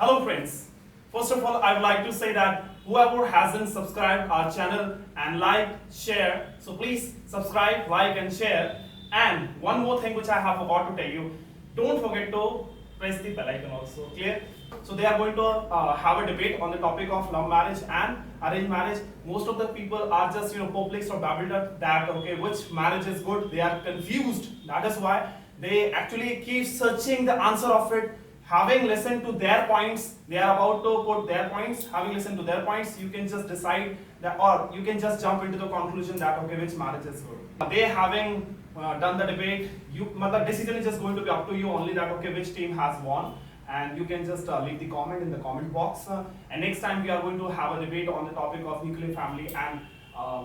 Hello friends. First of all, I would like to say that whoever hasn't subscribed our channel and like, share, so please subscribe, like and share. And one more thing which I have forgot to tell you, don't forget to press the bell icon also, clear? So they are going to have a debate on the topic of love marriage and arranged marriage. Most of the people are just perplexed or bewildered that okay, which marriage is good. They are confused. That is why they actually keep searching the answer of it. Having listened to their points, they are about to put their points. Having listened to their points, you can just decide that, or you can just jump into the conclusion that okay, which marriage is good. They having done the debate, the decision is just going to be up to you only that okay, which team has won. And you can just leave the comment in the comment box. And next time we are going to have a debate on the topic of nuclear family and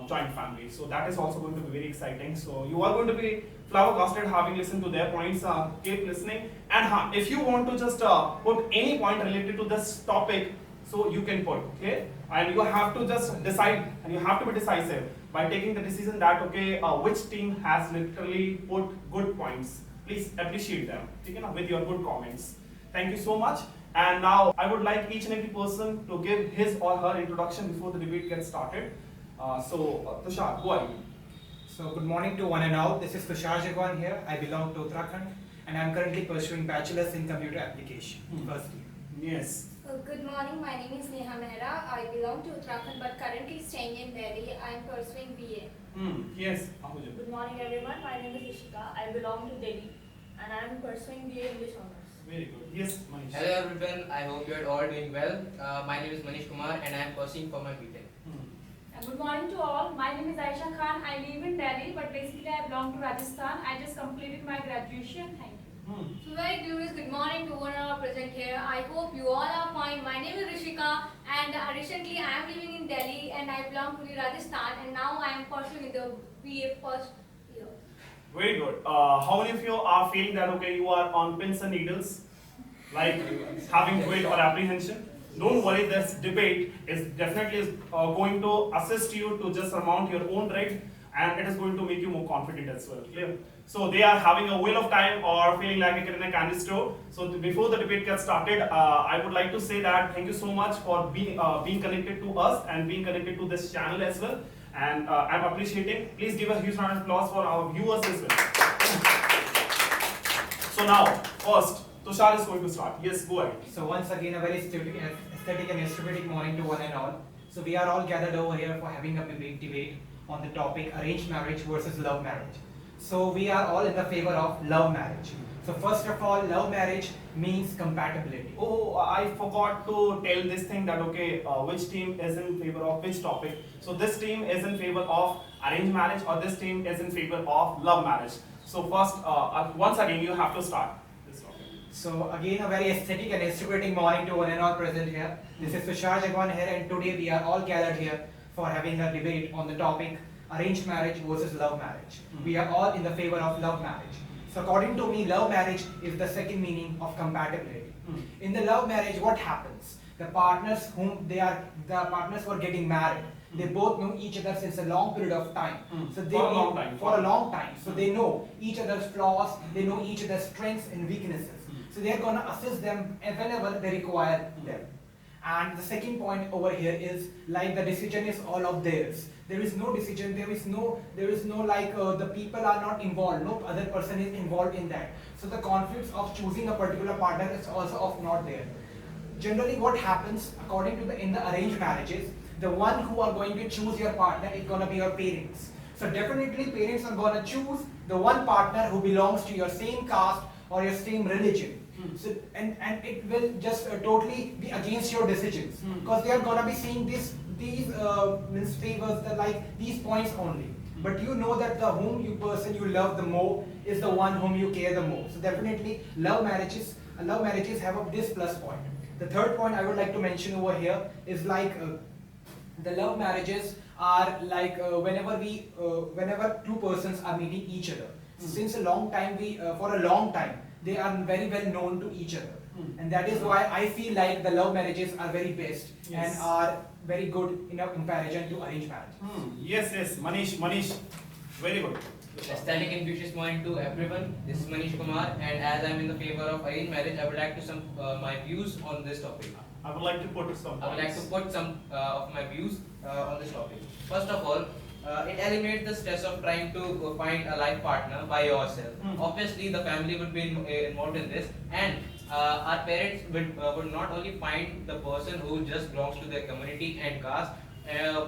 joint family. So that is also going to be very exciting. So you are going to be flabbergasted having listened to their points. Keep listening. And if you want to just put any point related to this topic, so you can put, okay? And you have to just decide, and you have to be decisive by taking the decision that okay, which team has literally put good points. Please appreciate them, okay, with your good comments. Thank you so much. And now I would like each and every person to give his or her introduction before the debate gets started. Tushar, go ahead. So good morning to one and all. This is Tushar Jagwan here. I belong to Uttarakhand and I am currently pursuing Bachelor's in Computer Application, first year. Yes. Good morning, my name is Neha Mehra. I belong to Uttarakhand but currently staying in Delhi. I am pursuing BA. Yes. Good morning everyone, my name is Ishika. I belong to Delhi and I am pursuing BA English Honours. Very good. Yes, Manish. Hello everyone, I hope you are all doing well. My name is Manish Kumar and I am pursuing for my BTech. Good morning to all. My name is Aisha Khan. I live in Delhi, but basically I belong to Rajasthan. I just completed my graduation. Thank you. So very glorious good morning to one of our present here. I hope you all are fine. My name is Rishika and recently I am living in Delhi and I belong to the Rajasthan and now I am pursuing the BA first year. Very good. How many of you are feeling that okay, you are on pins and needles, like having guilt or apprehension? Don't worry, this debate is definitely going to assist you to just surmount your own dread, and it is going to make you more confident as well. Clear? So they are having a wheel of time or feeling like a kid in a candy store. So before the debate gets started, I would like to say that thank you so much for being connected to us and being connected to this channel as well. And I'm appreciating. Please give a huge round of applause for our viewers as well. So now, first, Tushar is going to start. Yes, go ahead. So once again a very aesthetic and aesthetic morning to one and all. So we are all gathered over here for having a big debate on the topic arranged marriage versus love marriage. So we are all in the favor of love marriage. So first of all, love marriage means compatibility. Oh, I forgot to tell this thing that okay, which team is in favor of which topic. So this team is in favor of arranged marriage or this team is in favor of love marriage. So first, once again, you have to start this topic. So again a very aesthetic and aesthetic morning to one and all present here. This is Tushar Jagwan here and today we are all gathered here for having a debate on the topic arranged marriage versus love marriage. We are all in the favor of love marriage. So according to me, love marriage is the second meaning of compatibility. In the love marriage, what happens? The partners who are getting married, they both know each other since a long period of time. So they for a long time. So they know each other's flaws, they know each other's strengths and weaknesses. So they are going to assist them whenever they require them. And the second point over here is like the decision is all of theirs. There is no decision, there is no like the people are not involved, no other person is involved in that. So the conflicts of choosing a particular partner is also of not there. Generally what happens according to in the arranged marriages, the one who are going to choose your partner is going to be your parents. So definitely parents are going to choose the one partner who belongs to your same caste or your same religion. So, and it will just totally be against your decisions because they are gonna be seeing these means favors like these points only. But you know that the person you love the more is the one whom you care the more. So definitely love marriages have this plus point. The third point I would like to mention over here is like the love marriages are like whenever two persons are meeting each other. Since a long time for a long time they are very well known to each other. And that is why I feel like the love marriages are very best and are very good in a comparison to arranged marriage. Yes, Manish, very good. Aesthetic and vicious morning to everyone. This is Manish Kumar, and as I'm in the favor of arranged marriage, I would like to some my views on this topic. I would like to put some I would like to points. put some of my views on this topic. First of all, it eliminates the stress of trying to find a life partner by yourself. Obviously, the family would be involved in this, and our parents would not only find the person who just belongs to their community and caste,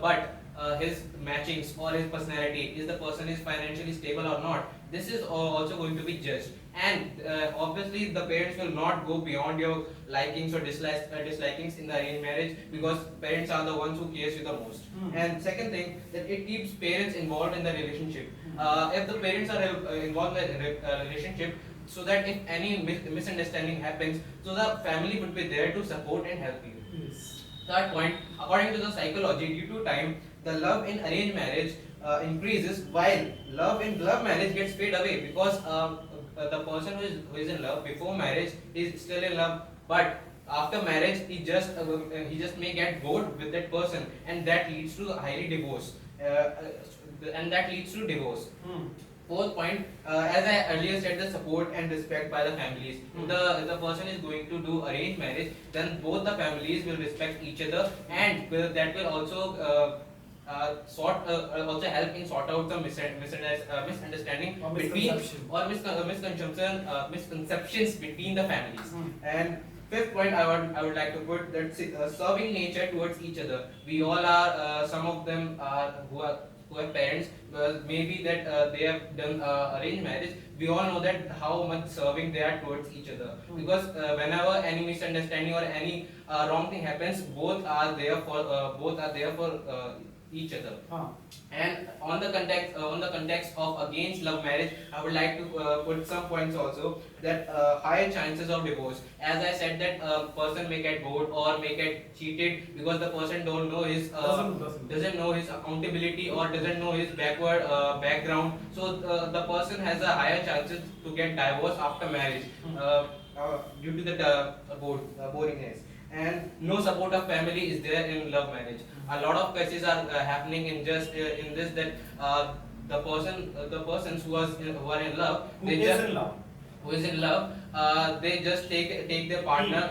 but his matchings or his personality, is the person is financially stable or not. This is also going to be judged, and obviously the parents will not go beyond your likings or dislikings in the arranged marriage, because parents are the ones who cares you the most. And second thing, that it keeps parents involved in the relationship. If the parents are involved in the relationship, so that if any misunderstanding happens, so the family would be there to support and help you. Yes. Third point, according to the psychology, due to time, the love in arranged marriage increases, while love in love marriage gets fade away, because the person who is in love before marriage is still in love, but after marriage he just may get bored with that person, and that leads to highly divorce, and that leads to divorce. Fourth point, as I earlier said, the support and respect by the families. If the person is going to do arranged marriage, then both the families will respect each other, and that will also also help in sort out the misunderstanding Or between misconception. or misconceptions between the families. And fifth point, I would like to put that serving nature towards each other. We all are some of them are who have parents, maybe that they have done arranged marriage. We all know that how much serving they are towards each other, because whenever any misunderstanding or any wrong thing happens, both are there for each other. And on the context of against love marriage, I would like to put some points also, that higher chances of divorce. As I said, that a person may get bored or may get cheated because the person don't know his doesn't know his accountability or doesn't know his backward background. So the person has a higher chances to get divorced after marriage due to the boringness. And no support of family is there in love marriage. A lot of cases are happening in in this, that the persons who are in love, Who is in love? they just take their partner.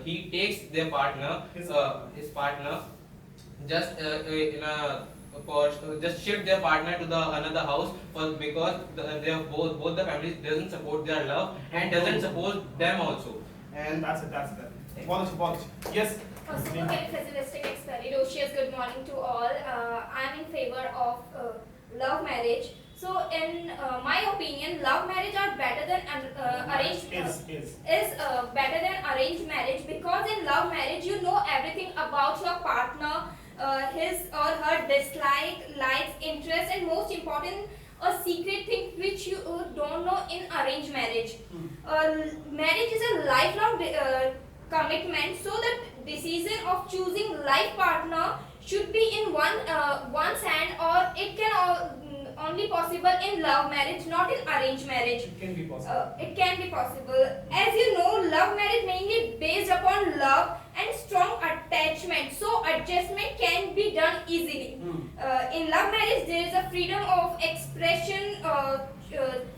He takes their partner, his partner, just in a just shift their partner to the another house, because they are both the families doesn't support their love and doesn't support them also. And That's it. Polish. Yes. First of all, very pessimistic, expeditious. Good morning to all. I'm in favor of love marriage. So, in my opinion, love marriage are better than arranged. Is better than arranged marriage, because in love marriage you know everything about your partner, his or her dislike, likes, interests, and most important, a secret thing which you don't know in arranged marriage. Marriage is a lifelong commitment, so the decision of choosing life partner should be in one's hand, or it can only possible in love marriage, not in arranged marriage. It can be possible. It can be possible. As you know, love marriage mainly based upon love and strong attachment, so adjustment can be done easily. In love marriage, there is a freedom of expression,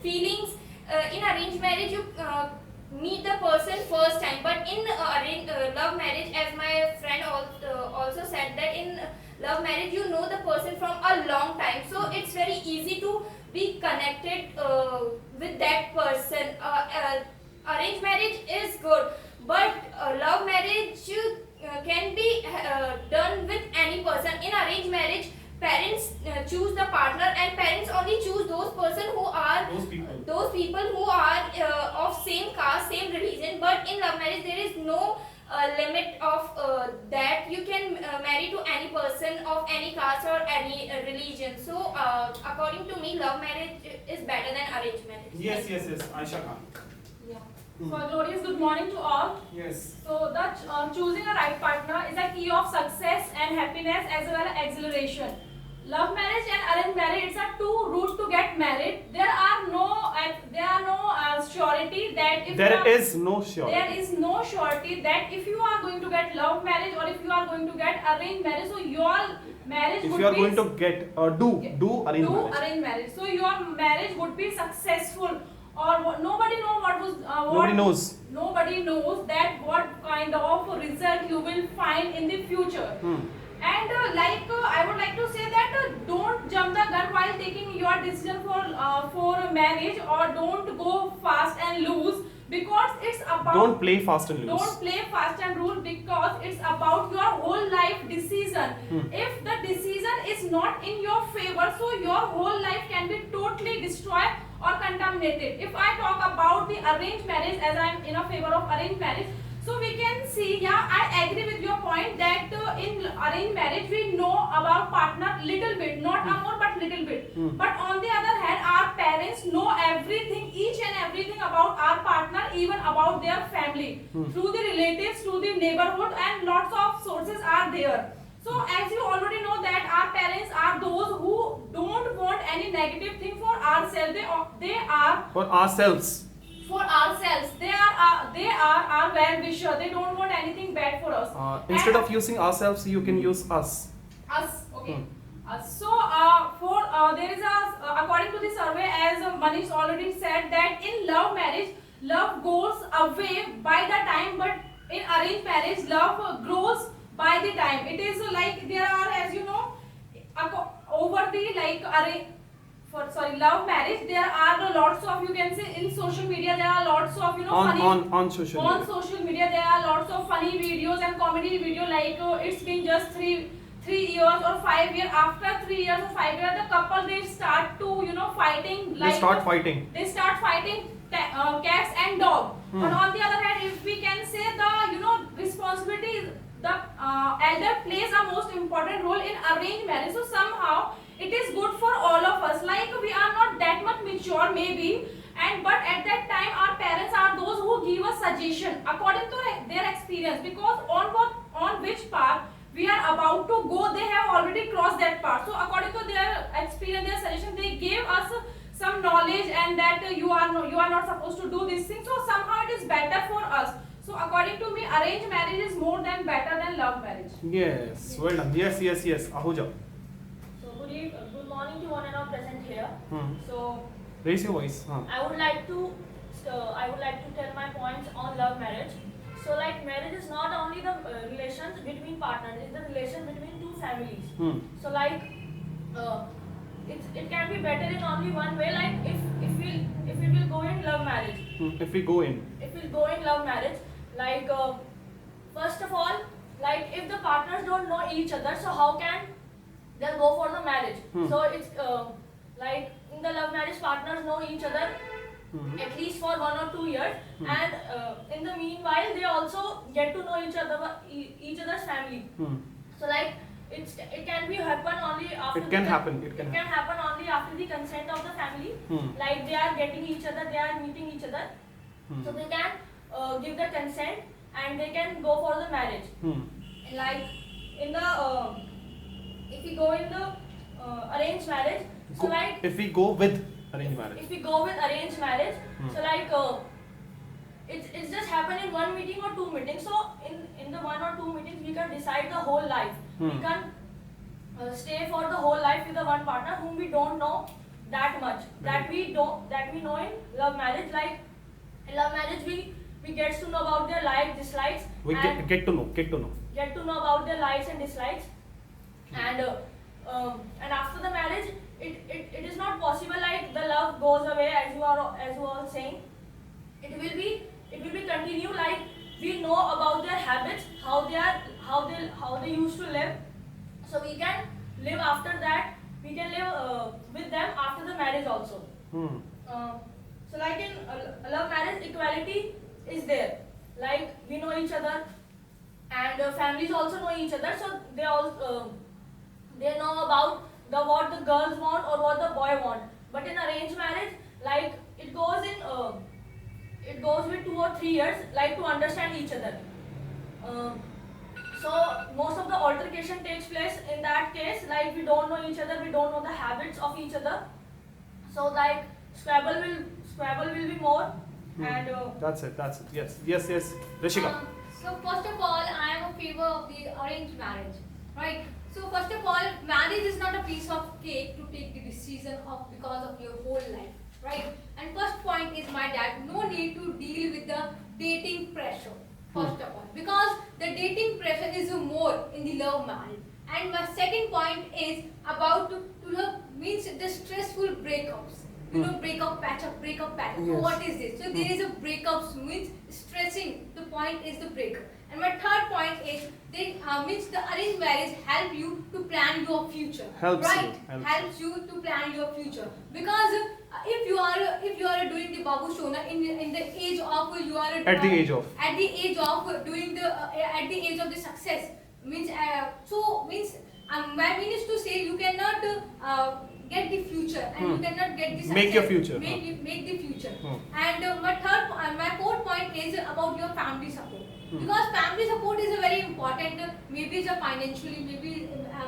feelings. In arranged marriage, you meet the person first time, but in love marriage, as my friend also said, that in love marriage you know the person from a long time, so it's very easy to be connected with that person. Arranged marriage is good, but love marriage can be done with any person. In arranged marriage, parents choose the partner, and parents only choose those people who are of same caste, same religion. But in love marriage there is no limit of that. You can marry to any person of any caste or any religion. So according to me, love marriage is better than arranged marriage. Yes. Aisha Khan. Yeah. So, glorious good morning to all. Yes. So, choosing a right partner is a key of success and happiness, as well as exhilaration. love marriage and arranged marriage, it's a two route to get married. There are no surety that if you There are, is no surety. there is no surety that if you are going to get love marriage or if you are going to get arranged marriage, so your marriage If would you are be going to get do arrange marriage. arranged marriage, so your marriage would be successful. Or nobody know what was Nobody knows. Nobody knows that what kind of result you will find in the future. And I would like to say that don't jump the gun while taking your decision for marriage, or don't go fast and loose, because it's about Don't play fast and loose. don't play fast and rule, because it's about your whole life decision. If the decision is not in your favor, so your whole life can be totally destroyed or contaminated. If I talk about the arranged marriage, as I am in a favor of arranged marriage, so we can see, yeah, I agree with your point that in arranged marriage we know about partner little bit, not a more but little bit. But on the other hand, our parents know everything, each and everything about our partner, even about their family, through the relatives, through the neighborhood, and lots of sources are there. So as you already know that our parents are those who don't want any negative thing for ourselves. They are For ourselves. for ourselves. They are our well wisher. They don't want anything bad for us. Instead And of using ourselves, you can use us. us, okay. There is according to the survey, as Manish already said, that in love marriage, love goes away by the time, but in arranged marriage, love grows by the time. It is like there are, as you know, over the love marriage, there are lots of, you can say, in social media there are lots of, you know, funny On social on media. social media there are lots of funny videos and comedy video, like it's been just 3 years or 5 years. After 3 years or 5 years, the couple, they start to, you know, fighting. They start fighting. They start fighting cats and dog. But on the other hand, if we can say the, you know, responsibility, the elder plays a most important role in arranged marriage. So somehow it is good for all of us. Like, we are not that much mature maybe, but at that time our parents are those who give us suggestion according to their experience, because on which path we are about to go, they have already crossed that path. So according to their experience, their suggestion, they gave us some knowledge, and that you are not supposed to do this thing. So somehow it is better for us. So according to me, arranged marriage is more than better than love marriage. Yes, well done. Yes. Ahuja. So good morning to one and all present here. So Raise your voice. I would like to tell my points on love marriage. So like, marriage is not only the relations between partners; it's the relation between two families. So like, it can be better in only one way. Like, if we will go in love marriage. If we go in. If we go in love marriage, like, first of all, like, if the partners don't know each other, so how can they go for the marriage? So it's like, in the love marriage, partners know each other at least for 1 or 2 years, and in the meanwhile they also get to know each other's family. So like, it can be happen only after It can happen. only after the consent of the family. Like, they are getting each other, they are meeting each other, so they can give the consent and they can go for the marriage. Like, in the if we go in the arranged marriage, so like, If we go with arranged marriage. if we go with arranged marriage, so like, it's just happen in 1 meeting or 2 meetings. So in the 1 or 2 meetings, we can decide the whole life. We can stay for the whole life with the one partner whom we don't know that much, that we know in love marriage. Like, in love marriage, we get to know about their likes, dislikes, We and get to know. get to know about their likes and dislikes, and after the marriage, it is not possible like the love goes away, as you all saying. It will be continue. Like, we know about their habits, how they used to live, so we can live after that. We can live with them after the marriage also. So like, in love marriage, equality is there. Like, we know each other, and families also know each other, so they know about what the girls want or what the boy want. But in arranged marriage, like, it goes with 2 or 3 years, like, to understand each other. So most of the altercation takes place in that case. Like we don't know each other, we don't know the habits of each other. So like Scrabble will be more. And That's it. Yes. Rishika. So first of all, I am a favor of the arranged marriage, right? So first of all, marriage is not a piece of cake to take the decision of because of your whole life, right? And first point is my dad, no need to deal with the dating pressure, first of all, because the dating pressure is more in the love marriage. And my second point is about to love means the stressful breakups. You know, breakup patch. So Yes. what is this? So there is a breakups means stressing. The point is the breakup. And my third point is they means the arranged marriage help you to plan your future. Helps you, right? Helps you to plan your future because if you are doing the babu shona in the age of you are At the age of. at the age of doing the at the age of the success means my mean is to say you cannot get the future and you cannot get the success. Make your future. Make the future. And my fourth point is about your family support. Because family support is a very important, maybe it's a financially,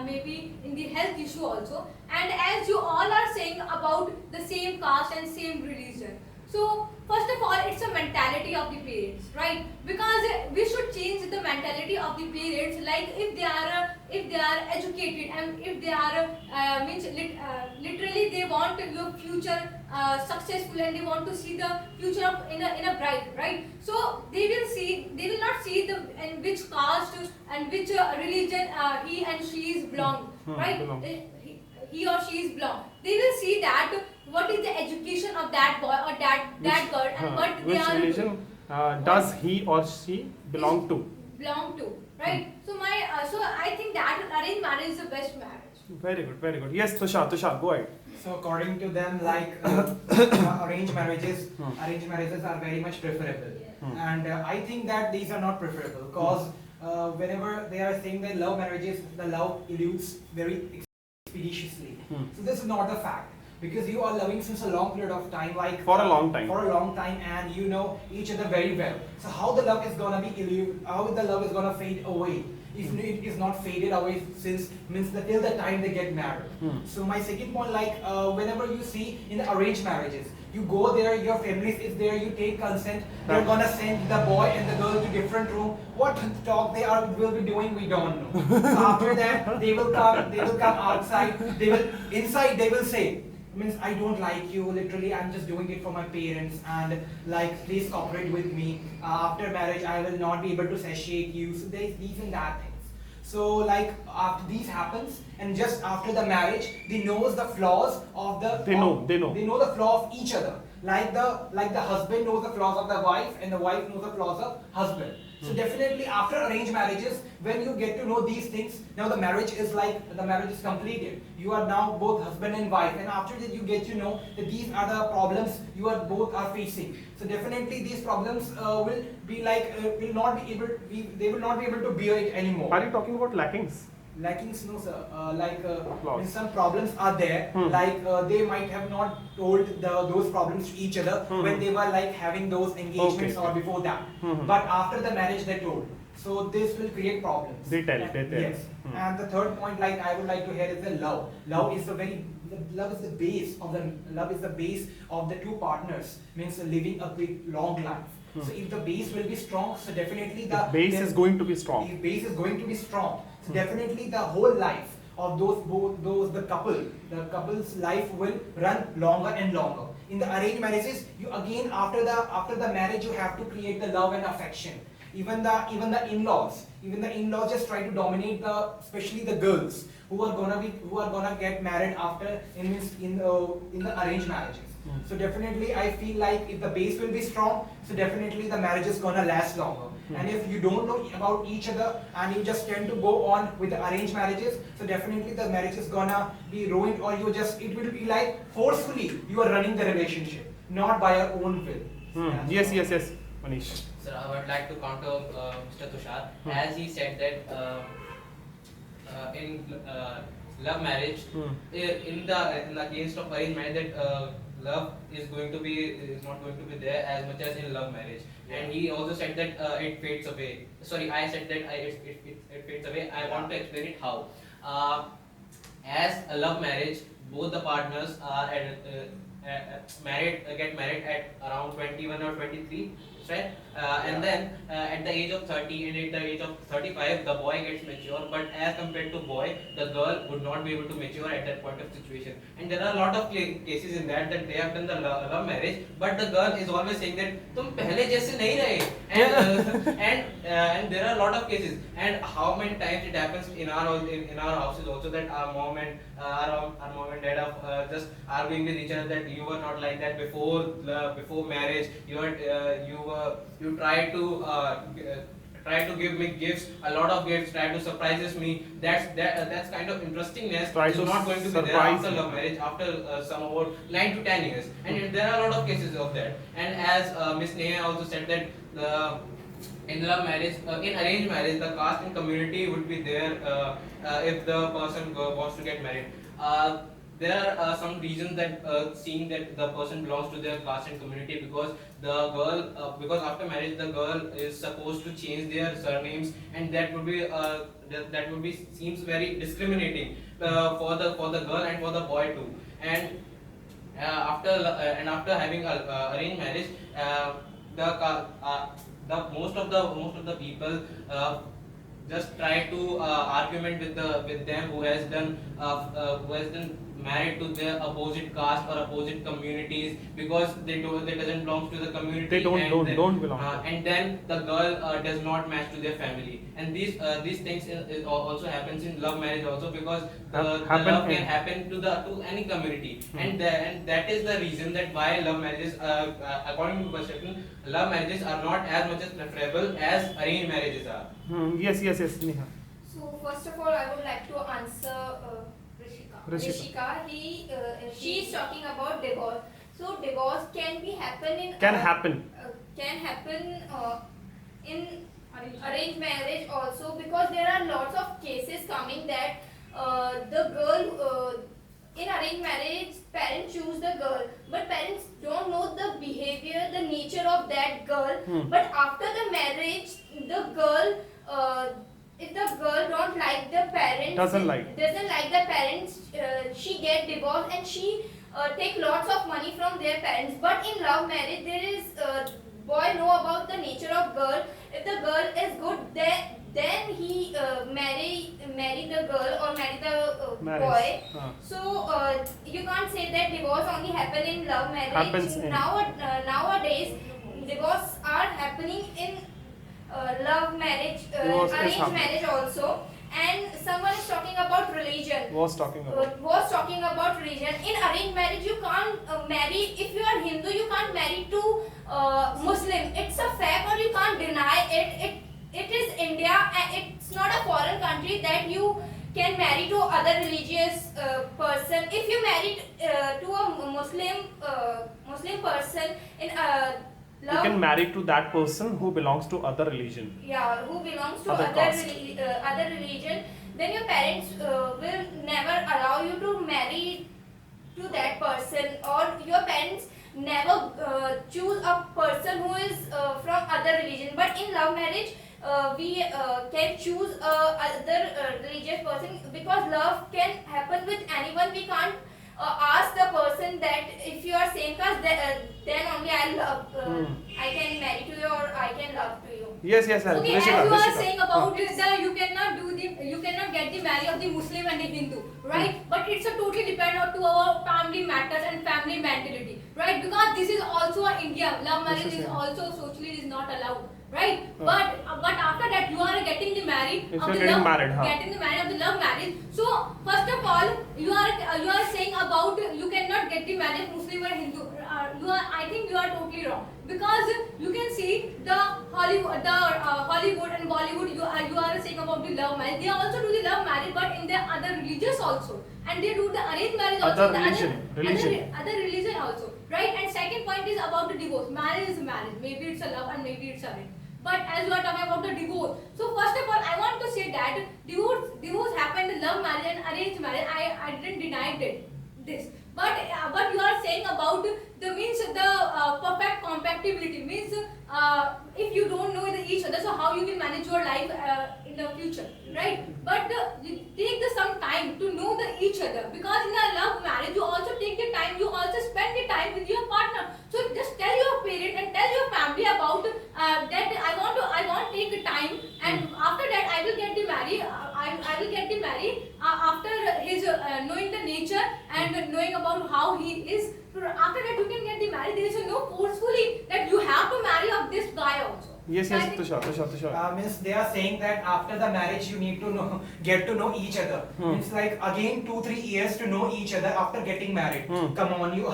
maybe in the health issue also. And as you all are saying about the same caste and same religion. So first of all, it's a mentality of the parents, right? Because we should change the mentality of the parents. Like if they are educated and if they are literally they want your future successful and they want to see the future of in a bright, right? So they will not see the in which caste and which religion he and she is belong, right? belong. He or she is belong. They will see that what is the education of that boy or that girl and what they Which are religion does he or she belong to? Right? So I think that arranged marriage is the best marriage. Very good. Yes, Tushar, go ahead. So according to them, like arranged marriages are very much preferable, and I think that these are not preferable because whenever they are saying that love marriages, the love eludes very expeditiously. So this is not the fact because you are loving since a long period of time, like For a long time. and you know each other very well. So how the love is gonna be how the love is gonna fade away? If it is not faded away since means that till the time they get married. So my second point, like whenever you see in the arranged marriages, you go there, your family is there, you take consent, they're gonna send the boy and the girl to different room. What talk they will be doing, we don't know. So after that, they will come outside, inside they will say, means I don't like you, literally I'm just doing it for my parents and like please cooperate with me. After marriage I will not be able to satiate you. So there's these and that things. So like after these happens and just after the marriage they knows the flaws of the They know. They know the flaw of each other. Like the husband knows the flaws of the wife and the wife knows the flaws of husband. So definitely after arranged marriages, when you get to know these things, now the marriage is completed. You are now both husband and wife, and after that you get to know that these are the problems you are both are facing. So definitely these problems will not be able to bear it anymore. Are you talking about lackings? Lackings, no sir. Flaws. When some problems are there, they might have not told those problems to each other when they were like having those engagements or before that. But after the marriage they told. So this will create problems. They tell. Yes. And the third point, like I would like to hear, is the love. Love is the base of the two partners. Means living a big long life. So if the base will be strong, so definitely the base is going to be strong. The base is going to be strong. So definitely the whole life of the couple's life will run longer and longer. In the arranged marriages, you again after the marriage you have to create the love and affection. Even the in-laws just try to dominate especially the girls who are gonna get married after in the arranged marriages. So definitely I feel like if the base will be strong, so definitely the marriage is gonna last longer. And if you don't know about each other and you just tend to go on with the arranged marriages, so definitely the marriage is gonna be ruined, or it will be like forcefully you are running the relationship, not by your own will. Yes, Manish. Sir, I would like to counter Mr. Tushar, as he said that in love marriage, in the case of arranged marriage, that love is not going to be there as much as in love marriage. And he also said that it fades away. Sorry, I said that it fades away. I want to explain it how. As a love marriage, both the partners are get married at around 21 or 23, right? And then at the age of 30 and at the age of 35, the boy gets mature. But as compared to boy, the girl would not be able to mature at that point of situation. And there are a lot of cases in that they have done the love marriage, but the girl is always saying that तुम पहले जैसे नहीं रहे. And there are a lot of cases. And how many times it happens in our houses also that our mom and dad are just arguing with each other that you were not like that before marriage. You try to give me gifts, a lot of gifts, try to surprises me. That's kind of interestingness. Try Is to not going to be there surprise after me. love marriage, after some about 9 to 10 years. And there are a lot of cases of that. And as Miss Neha also said that in love marriage, in arranged marriage, the caste and community would be there if the person wants to get married. There are some reasons that seeing that the person belongs to their caste and community, because because after marriage the girl is supposed to change their surnames, and that would be seems very discriminating for the girl and for the boy too. And after having arranged marriage, the most of the people just try to argument with them who has done married to their opposite caste or opposite communities, because they doesn't belong to the community. They don't belong. And then the girl does not match to their family. And these things also happens in love marriage also, because the love can happen to any community. And that is the reason that why love marriages, according to perception, love marriages are not as much as preferable as arranged marriages are. Yes, Neha. So first of all, I would like to answer Rishika. She is talking about divorce. So divorce can happen in arranged marriage also, because there are lots of cases coming that the girl in arranged marriage, parents choose the girl, but parents don't know the behavior, the nature of that girl. But after the marriage, the girl, if the girl don't like the parents, Doesn't like the parents, she get divorced and she take lots of money from their parents. But in love marriage, there is boy know about the nature of girl. If the girl is good, then he marry the girl or marry the boy. So you can't say that divorce only happen in love marriage. Nowadays, divorce are happening in love marriage, arranged marriage also. And someone is talking about religion. Was talking about religion. In arranged marriage, you can't marry. If you are Hindu, you can't marry to Muslim. It's a fact, or you can't deny it. It is India, and it's not a foreign country that you can marry to other religious person. If you marry to a Muslim person in love, you can marry to that person who belongs to other religion. Yeah, who belongs to Other other caste. other religion. Then your parents will never allow you to marry to that person, or your parents never choose a person who is from other religion. But in love marriage, we can choose other religious person, because love can happen with anyone. We can't ask the person that if you are same caste, then only I can marry to you, or I can love to you. Yes, Okay, Rishika, as you are Rishika. saying about this, you cannot get the marriage of the Muslim and the Hindu, right? But it's a totally depend to our family matters and family mentality, right? Because this is also a India. Love marriage is also socially is not allowed, right? But after that, you are getting the married. If of you're the getting love, married, huh? getting the marriage of the love marriage. So first of all, you are saying about you cannot get the marriage Muslim or Hindu. I think you are totally wrong, because you can see the Hollywood and Bollywood. You are saying about the love marriage. They also do the love marriage, but in their other religious also, and they do the arranged marriage also. Other in the religion. other religion also, right? And second point is about the divorce. Marriage is marriage. Maybe it's a love and maybe it's arranged. But as you are talking about the divorce, so first of all, I want to say that divorce happened in love marriage and arranged marriage. I didn't deny this. But you are saying about the future, right? But you take some time to know each other, because in a love marriage you also take the time, you also spend the time with your partner. So just tell your parent and tell your family about that I want to take the time, and after that I will get the married. I will get the married after his knowing the nature and knowing about how he is. After that you can get the married. There is no forcefully that you have to marry of this guy also. Yes, So I yes, think- Tushar. Means they are saying that after the marriage you need to get to know each other. It's like again 2-3 years to know each other after getting married. Come on, you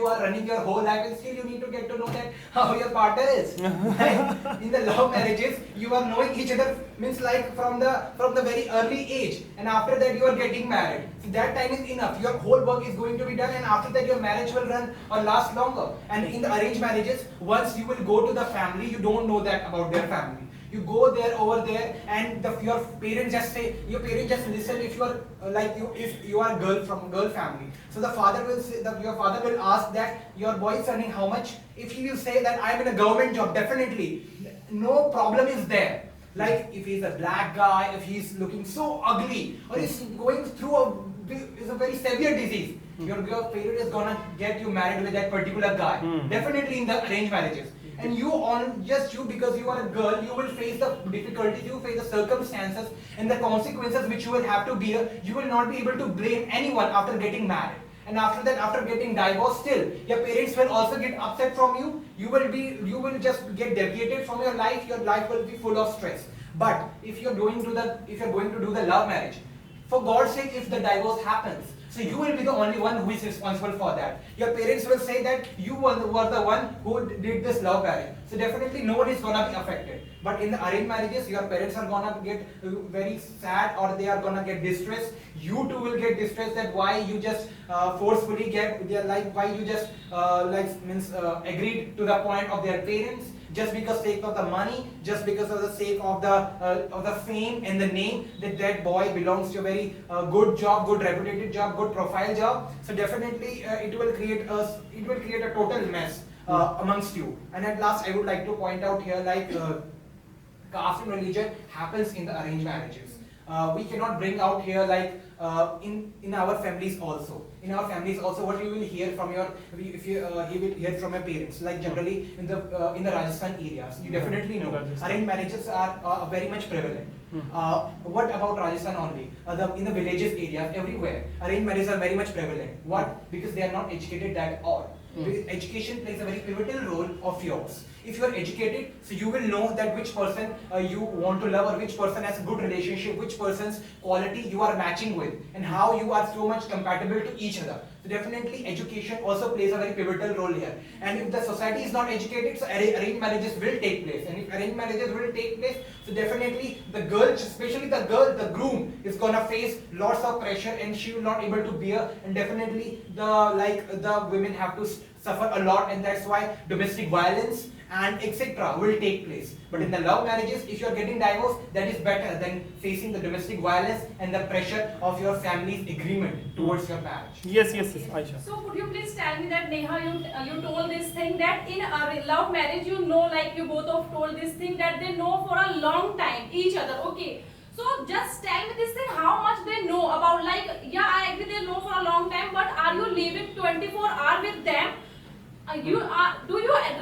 are running your whole life and still you need to get to know that how your partner is. Like, in the love marriages you are knowing each other, means like from the very early age, and after that you are getting married. So that time is enough. Your whole work is going to be done, and after that your marriage will run or last longer. And in the arranged marriages, once you will go to the family, you don't know that about their family. You go there over there, and your parents just say, your parents just listen if you are if you are a girl from girl family. So the father will say that your father will ask that your boy is earning how much. If he will say that I am in a government job, definitely no problem is there. Like if he's a black guy, if he's looking so ugly, or he's going through a very severe disease, your parent is gonna get you married with that particular guy. Definitely in the arranged marriages. And because you are a girl, you will face the difficulties, you will face the circumstances and the consequences which you will have to bear. You will not be able to blame anyone after getting married. And after that, after getting divorced, still your parents will also get upset from you. You will just get deviated from your life. Your life will be full of stress. But if you're going to do the love marriage, for God's sake, if the divorce happens, so you will be the only one who is responsible for that. Your parents will say that you were the one who did this love marriage. So definitely no one is gonna be affected. But in the arranged marriages, your parents are gonna get very sad, or they are gonna get distressed. You too will get distressed that why you just forcefully why you just agreed to the point of their parents. Just because sake of the money, just because of the sake of the fame and the name that boy belongs to a very good job, good reputed job, good profile job. So definitely it will create a total mess amongst you. And at last, I would like to point out here, like caste and religion happens in the arranged marriages. We cannot bring out here like in our families also. In our families also, what you will hear from you will hear from your parents. Like generally in the Rajasthan areas, you definitely know arranged marriages are very much prevalent. What about Rajasthan only? In the villages areas, everywhere, arranged marriages are very much prevalent. What? Because they are not educated at all. Education plays a very pivotal role of yours. If you are educated, so you will know that which person you want to love, or which person has a good relationship, which person's quality you are matching with, and how you are so much compatible to each other. So definitely education also plays a very pivotal role here. And if the society is not educated, so arranged marriages will take place. And if arranged marriages will take place, so definitely the girl, especially the groom, is gonna face lots of pressure, and she will not able to bear. And definitely the women have to suffer a lot, and that's why domestic violence and etc. will take place. But in the love marriages, if you are getting divorced, that is better than facing the domestic violence and the pressure of your family's agreement towards your marriage. Yes, Aisha. So could you please tell me that Neha, you told this thing that in a love marriage, you know, like you both have told this thing that they know for a long time each other. Okay. So just tell me this thing, how much they know about, like, yeah, I agree they know for a long time, but are you living 24 hours with them? Do you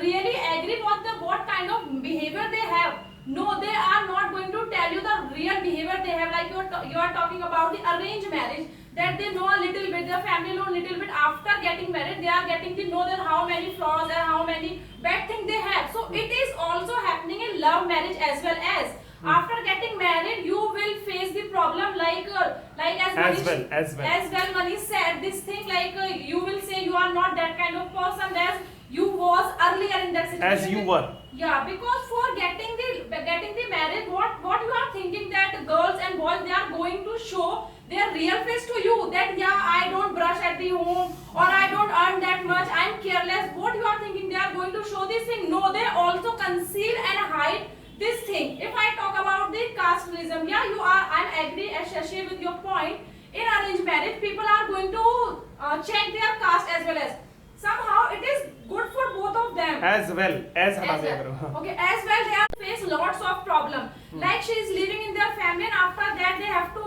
really agree what kind of behavior they have? No, they are not going to tell you the real behavior they have. Like you are talking about the arranged marriage, that they know a little bit, their family know a little bit. After getting married, they are getting to know that how many flaws and how many bad things they have. So it is also happening in love marriage as well as. After getting married, you will face the problem like as well Manish said this thing, like you will say you are not that kind of person as you was earlier in that situation. As you were. Yeah, because for getting the marriage, what you are thinking that girls and boys, they are going to show their real face to you, that yeah, I don't brush at the home, or I don't earn that much, I'm careless. What you are thinking, they are going to show this thing? No, they also conceal and hide this thing. If I talk about the casteism, yeah, I'm agree Shashi with your point. In arranged marriage, people are going to check their caste as well as. Somehow it is good for both of them. As well. Okay, as well they have faced lots of problem. Like she is living in their family, and after that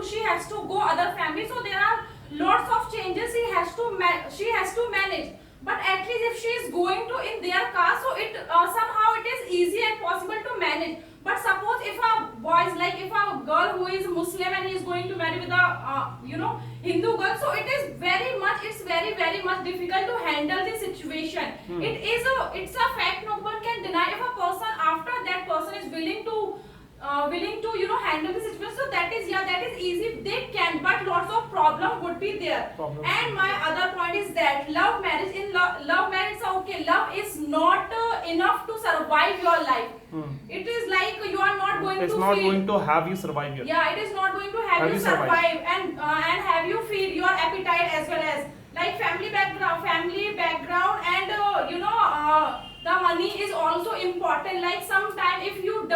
she has to go other family. So there are lots of changes she has to manage. But at least if she is going to in their caste, so it somehow it is easy and possible to manage. But suppose if a girl who is Muslim and he is going to marry with a Hindu girl, so it's very much difficult to handle the situation. It's a fact no one can deny. If a person after that person is willing to handle the situation, so that is easy, they can, but lots of problem would be there. And my other point is that love marriage is okay. Love is not enough to survive your life. It is like you are not going It's to not feed. going to have you survive here. Yeah, it is not going to have you survive and have you feed your appetite as well as like family background and the money is also important. Like sometime if you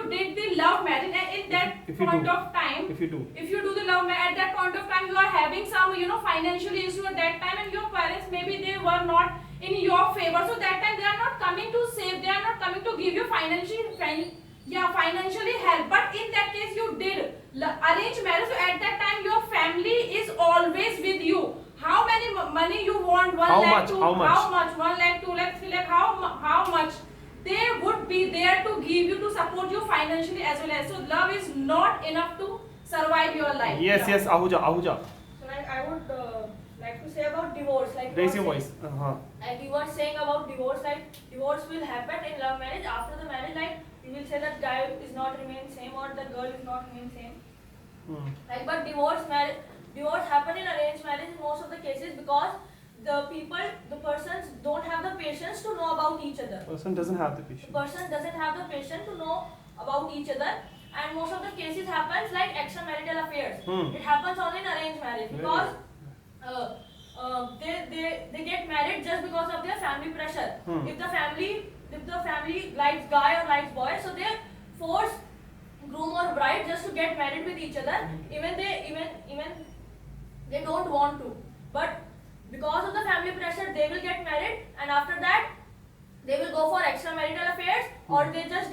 did the love marriage and in that If you point do. of time, If you do. if you do the love marriage at that point of time, you are having some financial issue at that time, and your parents maybe they were not in your favor, so that time they are not coming to save, they are not coming to give you financially help. But in that case you did arrange marriage, so at that time your family is always with you. How many money you want? 1 How lakh, much? 2 How much? 1 lakh, 2 lakh, 3 lakh, how much? They would be there to give you, to support you financially as well as. So love is not enough to survive your life. Yes, Ahuja. So like I would like to say about divorce. Like Raise you your were voice. Like you were saying about divorce, like divorce will happen in love marriage. After the marriage, like you will say that guy is not remain same or the girl is not remain same. Like but divorce happen in arranged marriage in most of the cases because the persons don't have the patience to know about each other. Person doesn't have the The patience. person doesn't have the patience to know about each other, and most of the cases happens like extramarital affairs. It happens only in arranged marriage because they get married just because of their family pressure. If the family likes guy or likes boy, so they force groom or bride just to get married with each other, even they don't want to, but because of the family pressure they will get married, and after that they will go for extramarital affairs, or they just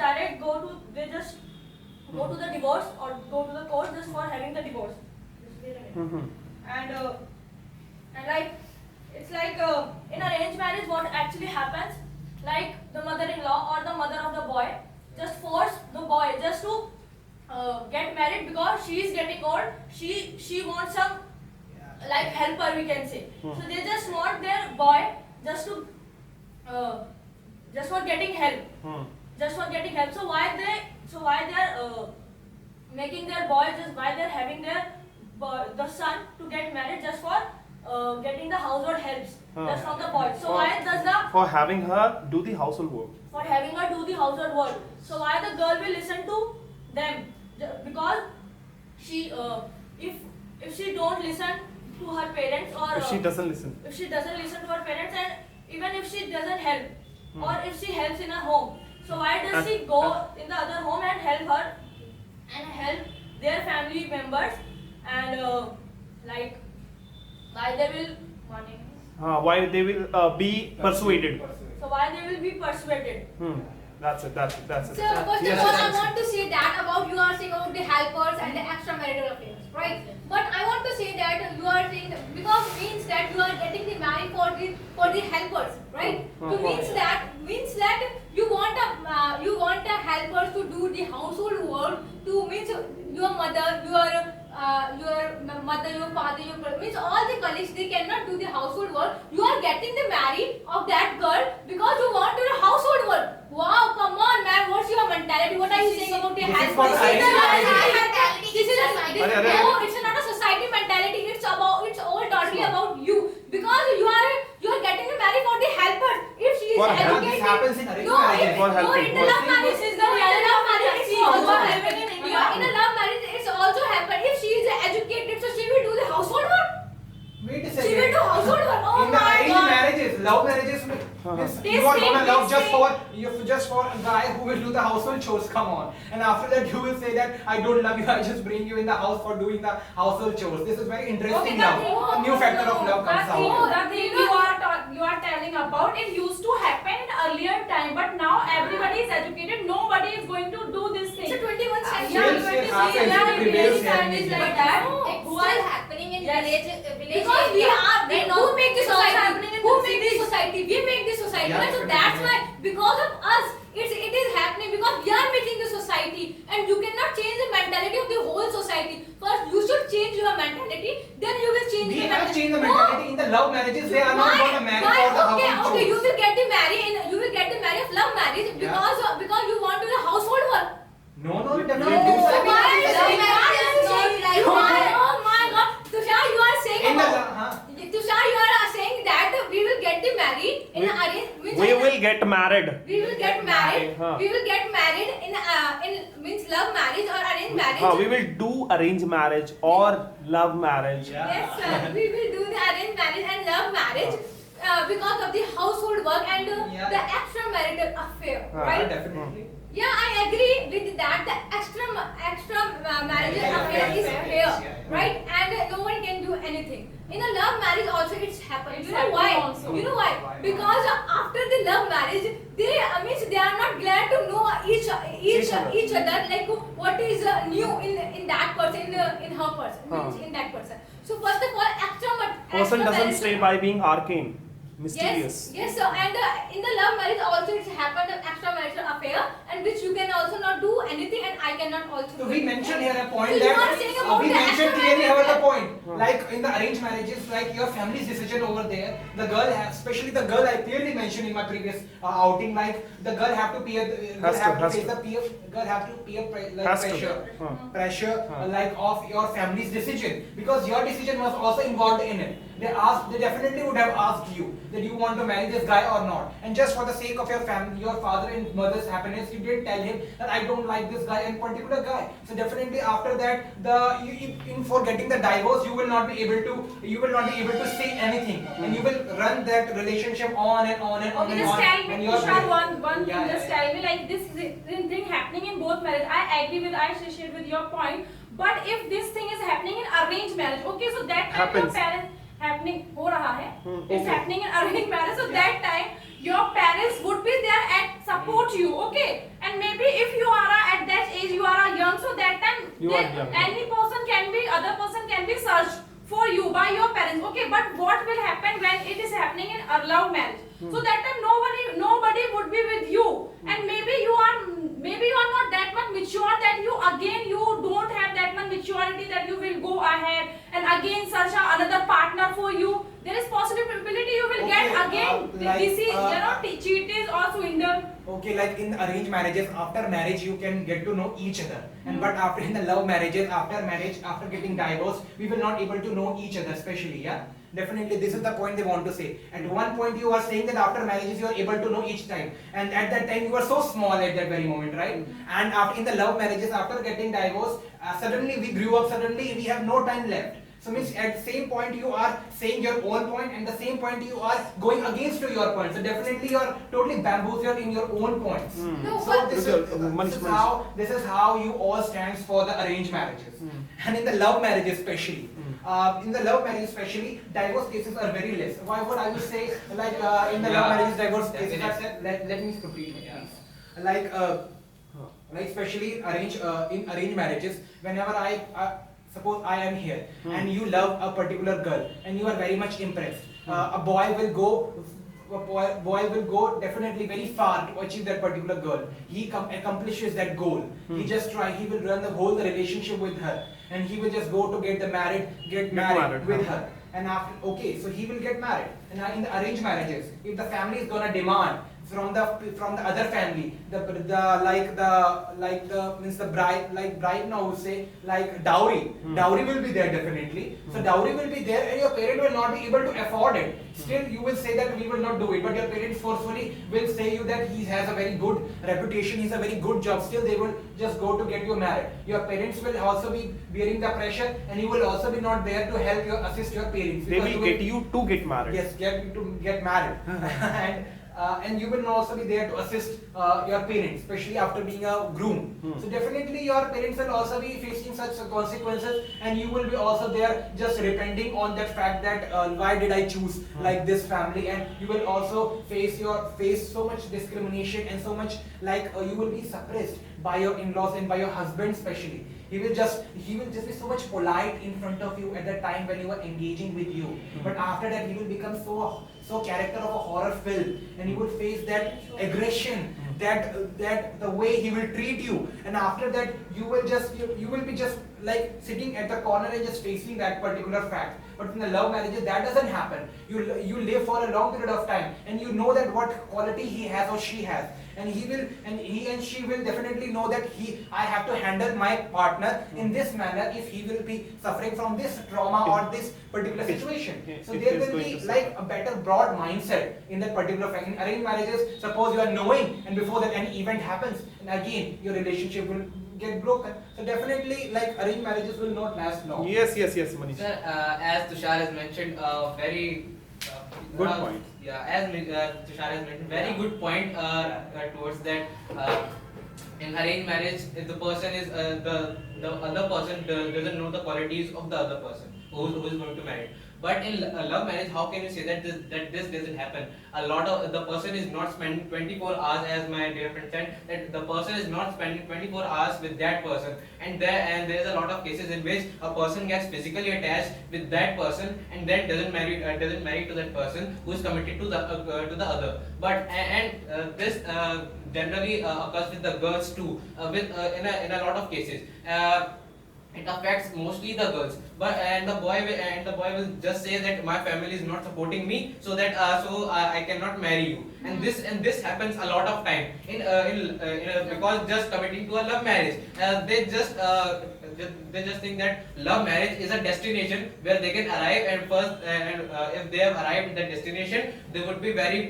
go to the divorce or go to the court just for having the divorce. And like it's like in arranged marriage what actually happens, like the mother-in-law or the mother of the boy just force the boy just to get married because she is getting old, she wants some like helper, we can say. So they just want their boy just to just for getting help. So why they are making their boy, just why they are having their the son to get married just for getting the household helps just from the boy. So why does For having her do the household work. for having her do the household work? So why the girl will listen to them? Because she if she don't listen to her parents, or If she doesn't listen. if she doesn't listen to her parents, and even if she doesn't help, or if she helps in her home, so why does she go in the other home and help her and help their family members, and like why they will Why they will be persuaded. so why they will be persuaded? That's it. So first Yes, of all, yes. I want to say that about you are saying about the helpers and the extramarital affairs, right? But I want to say that you are saying that because means that you are getting the married for the helpers, right? So means that you want a helpers to do the household work, to means your mother, your father, your brother, means all the colleagues, they cannot do the household work. You are getting the married of that girl because you want to do household work. Wow, come on, man, what's your mentality? What are you saying about the This is helpers? called This is a no, it's not a society mentality. It's all totally about you because you are getting married for the helpers. If she is For help. educated, This happens in arranged no, marriages. if, For no, helping. in the love marriage, This is no, in the love marriage, it's also also happen. happening in India. Yeah, in a love marriage, it's also happen. If she is educated, so she will do the household work. Wait a She will second. do household work. Oh In the my arranged God. marriages, love marriages means They you are say- gonna they love say- just for a guy who will do the household chores. Come on, and after that you will say that I don't love you. I just bring you in the house for doing the household chores. This is very interesting Okay, love. A new factor of love comes out. The thing you are telling about, it used to happen in earlier time, but now everybody is educated. Nobody is going to do this thing. It's a 21st century. Still, still happens. yeah, It prevails here in families India. like that. It's still happening in Yes. village Because we area. are- we Right? know Who make this it's also society? happening in Who the make this cities. society? We make this society. Yeah, Right? So definitely. that's why, because of us, it is happening because we are making the society, and you cannot change the mentality of the whole society. First, you should change your mentality. Then you will change We the have changed the No. mentality in the love marriages. They are not Why? going to marry Why? for the Okay, household okay. You chores. will get the marry in. You will get the marry of love marriage because you want to be a household work. No, No, definitely. do so something. why is Love it marriage is not like why? that. Oh my God, Tushar, you are saying In the about. huh? Tushar, you are saying that we will get the married in arranged. We will get married. We will get married. Huh. We will get married in means love marriage or arranged marriage. We will do arranged marriage or love marriage. Yes, sir. We will do the arranged marriage and love marriage because of the household work and Yeah. the extramarital affair, Ah, right? Definitely. Yeah, I agree with that. The extra marriage Yeah, affair is yeah, fair, yeah. right? And no one can do anything. In a love marriage also it's happened. It's You know why? happening also. You know why? Why? Because after the love marriage, they means they are not glad to know Each other. each other like what is new in that person in her person means in that person. So first of all, Person doesn't stay by being arcane, mysterious. Yes, so and in the love marriage also it's happened an extramarital affair and which you can also not do anything and I cannot also So do we it. mentioned here a point So you are that saying about we the mentioned extramarital clearly here the affair. point. Like in the arranged marriages, like your family's decision over there, the girl has, especially the girl, I clearly mentioned in my previous outing, like the girl have to peer, girl Has to, have to has face to. the peer, girl have to peer like Has to. pressure, Huh. pressure Huh. like of your family's decision because your decision was also involved in it. They definitely would have asked you that you want to marry this guy or not, and just for the sake of your family, your father and mother's happiness, you did tell him that I don't like this guy and particular guy. So definitely after that, for getting the divorce, you will not be able to say anything, and you will run that relationship on and on and on Okay, and just on. tell me, and you are Tushar, very- one thing, Yeah, just yeah, tell me, like this thing happening in both marriage. I agree with, I share with your point. But if this thing is happening in arranged marriage, okay, so that time your Happens. parents happening हो रहा है, it's okay. happening in arranged marriage, so that time your parents would be there and support you, okay, and maybe if you are at that age, you are young, so that time You are young. any other person can be searched for you by your parents, okay, but what will happen when it is happening in a love marriage? So that time nobody would be with you, and maybe you are not that much mature that you don't have that much maturity that you will go ahead and again search another partner for you. There is possibility you will Okay, get again like, cheated or swindled. Okay, like in arranged marriages, after marriage you can get to know each other, and but after in the love marriages, after marriage, after getting divorced, we will not able to know each other, especially, yeah. Definitely, this is the point they want to say. At one point, you are saying that after marriages, you are able to know each time, and at that time, you were so small at that very moment, right? And after in the love marriages, after getting divorced, suddenly we grew up. Suddenly, we have no time left. So means at the same point you are saying your own point, and the same point you are going against to your point. So definitely you are totally bamboozled in your own points. No, So but this is how you all stands for the arranged marriages, and in the love marriages especially. In the love marriage especially, divorce cases are very less. Why would I would say like in the love marriages divorce cases are let me complete my piece. Like especially in arranged marriages, whenever suppose I am here and you love a particular girl and you are very much impressed. A boy will go definitely very far to achieve that particular goal. He accomplishes that goal. He will run the whole relationship with her, and he will just go to get married with her. And after, okay, so he will get married. And in the arranged marriages, if the family is gonna demand from the other family, the bride now would say like dowry will be there definitely. So dowry will be there, and your parent will not be able to afford it. Still you will say that we will not do it, but your parents forcefully will say you that he has a very good reputation, he's a very good job. Still they will just go to get you married. Your parents will also be bearing the pressure, and you will also be not there to help assist your parents. They will get you to get married. Yes, get married. And and you will also be there to assist your parents, especially after being a groom. So definitely your parents will also be facing such consequences, and you will be also there just repenting on that fact that why did I choose like this family, and you will also face so much discrimination and so much like you will be suppressed by your in-laws and by your husband especially. He will just be so much polite in front of you at the time when you are engaging with you. But after that, he will become so character of a horror film, and you will face that aggression, that the way he will treat you, and after that you will be just like sitting at the corner and just facing that particular fact. But in the love marriages, that doesn't happen. You live for a long period of time, and you know that what quality he has or she has, and he and she will definitely know that I have to handle my partner in this manner if he will be suffering from this trauma or this particular situation. So there will be like a better broad mindset in that particular fact. In arranged marriages, suppose you are knowing, and before that any event happens, and again your relationship will get broken. So definitely, like, arranged marriages will not last long. Yes, Manish. Sir, as Tushar has mentioned, very Good point. Yeah, as Tushar has mentioned, very good point towards that. In arranged marriage, if the person is the other person doesn't know the qualities of the other person who is going to marry. But in love marriage, how can you say that this doesn't happen? A lot of the person is not spending 24 hours, as my dear friend said, that the person is not spending 24 hours with that person, and there is a lot of cases in which a person gets physically attached with that person and then doesn't marry to that person who is committed to the other. But this generally occurs with the girls too, in a lot of cases. It affects mostly the girls, and the boy will just say that my family is not supporting me, so that I cannot marry you, and this happens a lot of time because just committing to a love marriage, they just think that love marriage is a destination where they can arrive, and if they have arrived at that destination, they would live very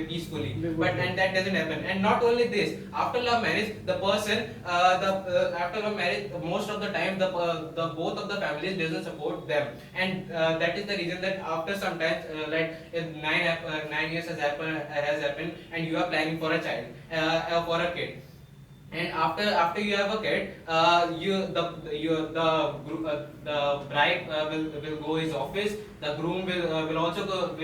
peacefully. And that doesn't happen. And not only this, after love marriage, the person after love marriage, most of the time the both of the families doesn't support them, and that is the reason that after some time, like if 9 years has happened, and you are planning for a child, for a kid. And after you have a kid, the bride will go his office. The groom will also go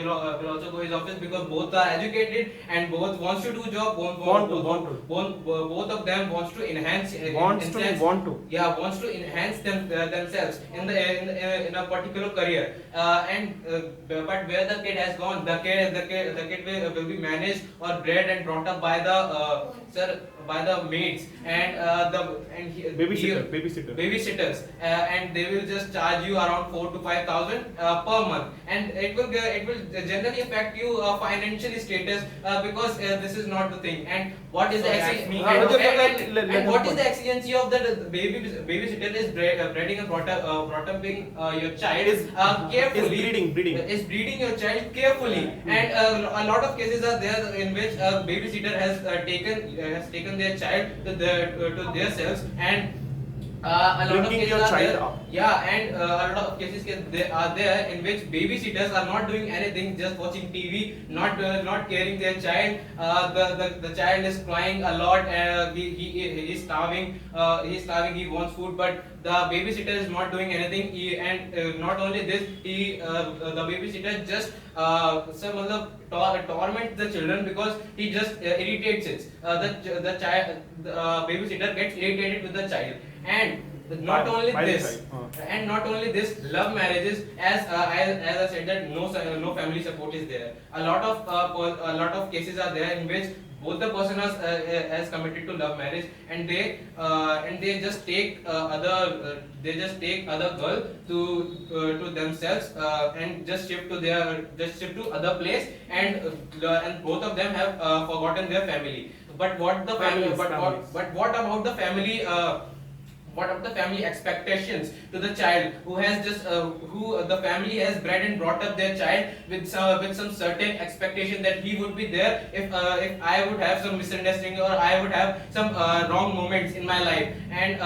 his office, because both are educated and both wants to do job. Both of them wants to enhance. Wants to enhance themselves in a particular career. But where the kid has gone, the kid will be managed or bred and brought up by the maids and babysitters, and they will just charge you around 4,000 to 5,000 per month, and it will generally affect you financially status, because this is not the thing. And what is the exigency of the babysitter is breeding and brought up your child carefully, is breeding your child carefully, and a lot of cases are there in which a babysitter has taken their child to their selves, and a lot of cases your child up. Yeah, and a lot of cases are there in which babysitters are not doing anything, just watching TV, not caring their child. The child is crying a lot. He is starving. He wants food, but the babysitter is not doing anything. Not only this, the babysitter just torment the children, because he just irritates it. The babysitter gets irritated with the child. And not only this, love marriages, as I said, that no family support is there. A lot of cases are there in which both the person has committed to love marriage, and they just take other girl to themselves, and just shift to other place, and both of them have forgotten their family. But what about the family? what are the family expectations to the child who has just who the family has bred and brought up their child with some certain expectation that he would be there if I would have some misunderstanding or I would have some wrong moments in my life. And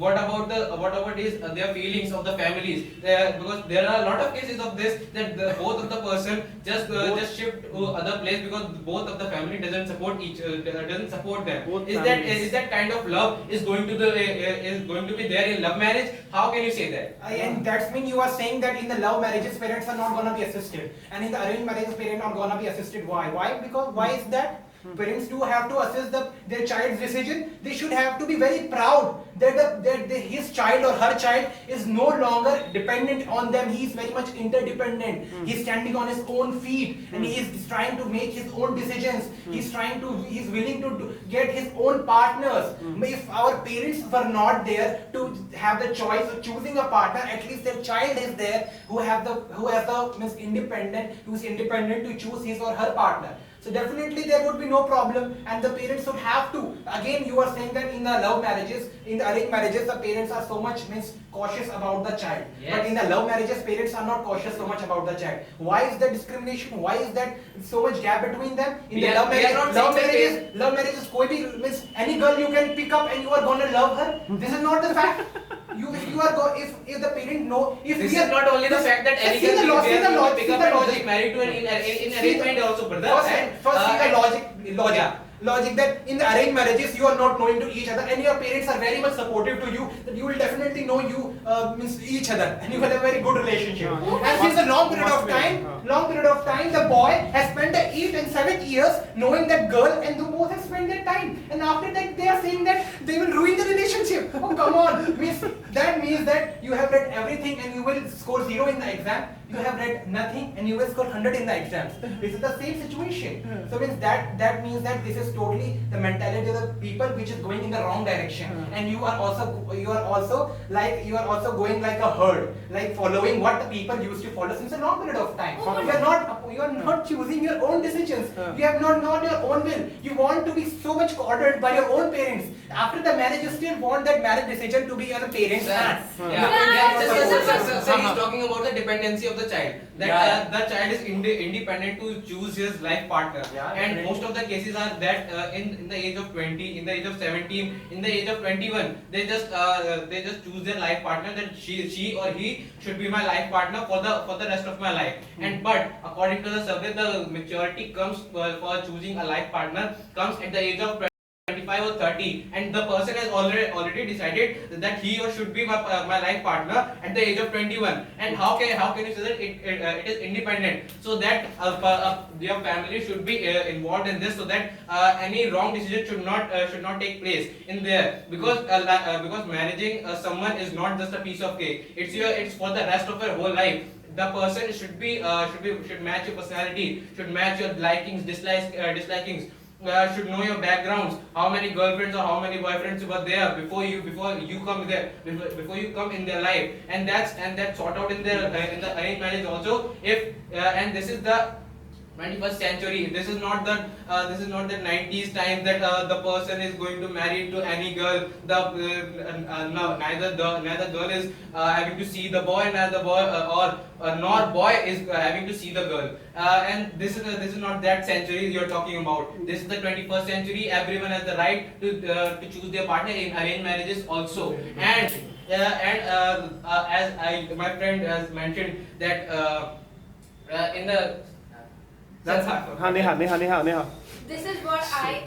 what about their feelings of the families, because there are a lot of cases of this that both of the person just shift to other place because both of the family doesn't support doesn't support them. Both Is that kind of love is going to be there in love marriage? How can you say that? And that's mean you are saying that in the love marriages parents are not gonna be assisted, and in the arranged marriages parents are gonna be assisted. Why? Because why is that? Parents do have to assist their child's decision. They should have to be very proud that his child or her child is no longer dependent on them. He is very much interdependent. He's standing on his own feet and he is trying to make his own decisions. He's willing to get his own partners. If our parents were not there to have the choice of choosing a partner, at least their child is there who is independent to choose his or her partner. So definitely there would be no problem, and the parents would have to. Again, you are saying that in the love marriages, in the arranged marriages, the parents are so much cautious about the child. Yes. But in the love marriages, parents are not cautious so much about the child. Why is there discrimination? Why is that so much gap between them? In the love marriages, koi bhi, any girl you can pick up and you are gonna love her. This is not the fact. If the parent know, if This we is are not only the fact that any see the girl logic, pick up and get married to an in arrangement also, brother. First, see the logic. Yeah. Logic that in the arranged marriages you are not knowing to each other, and your parents are very much supportive to you, that you will definitely know each other, and you will have a very good relationship. And since a long period of time, the boy has spent the 8 and 7 years knowing that girl, and they both have spent their time. And after that, they are saying that they will ruin the relationship. Oh, come on! That means that you have read everything and you will score 0 in the exam. You have read nothing and you will score 100 in the exams. This is the same situation. So that means that this is totally the mentality of the people which is going in the wrong direction. And you are also going like a herd, like following what the people used to follow since a long period of time. You are not choosing your own decisions. You have not known your own will. You want to be so much ordered by your own parents. After the marriage, you still want that marriage decision to be on the parents' hands. So he's talking about the dependency of the child. That the child is independent to choose his life partner. And most of the cases are that in the age of 20, in the age of 17, in the age of 21, they just choose their life partner, that she or he should be my life partner for the rest of my life. And but according to the survey, the maturity comes for choosing a life partner comes at the age of 25 or 30, and the person has already decided that he or should be my life partner at the age of 21. And how can you say that it is independent, so that your family should be involved in this, so that any wrong decision should not take place in there, because marrying someone is not just a piece of cake. It's for the rest of your whole life. The person should match your personality, should match your likings, dislikings. Should know your backgrounds, how many girlfriends or how many boyfriends were there before you come in their life, and that's sort out in the arranged marriage also. And this is the 21st century. This is not the 90s time that the person is going to marry to any girl. Neither girl is having to see the boy, neither boy nor boy is having to see the girl. And this is not that century you're talking about. This is the 21st century. Everyone has the right to choose their partner in arranged marriages also. And as my friend has mentioned that in the Neha. This is what I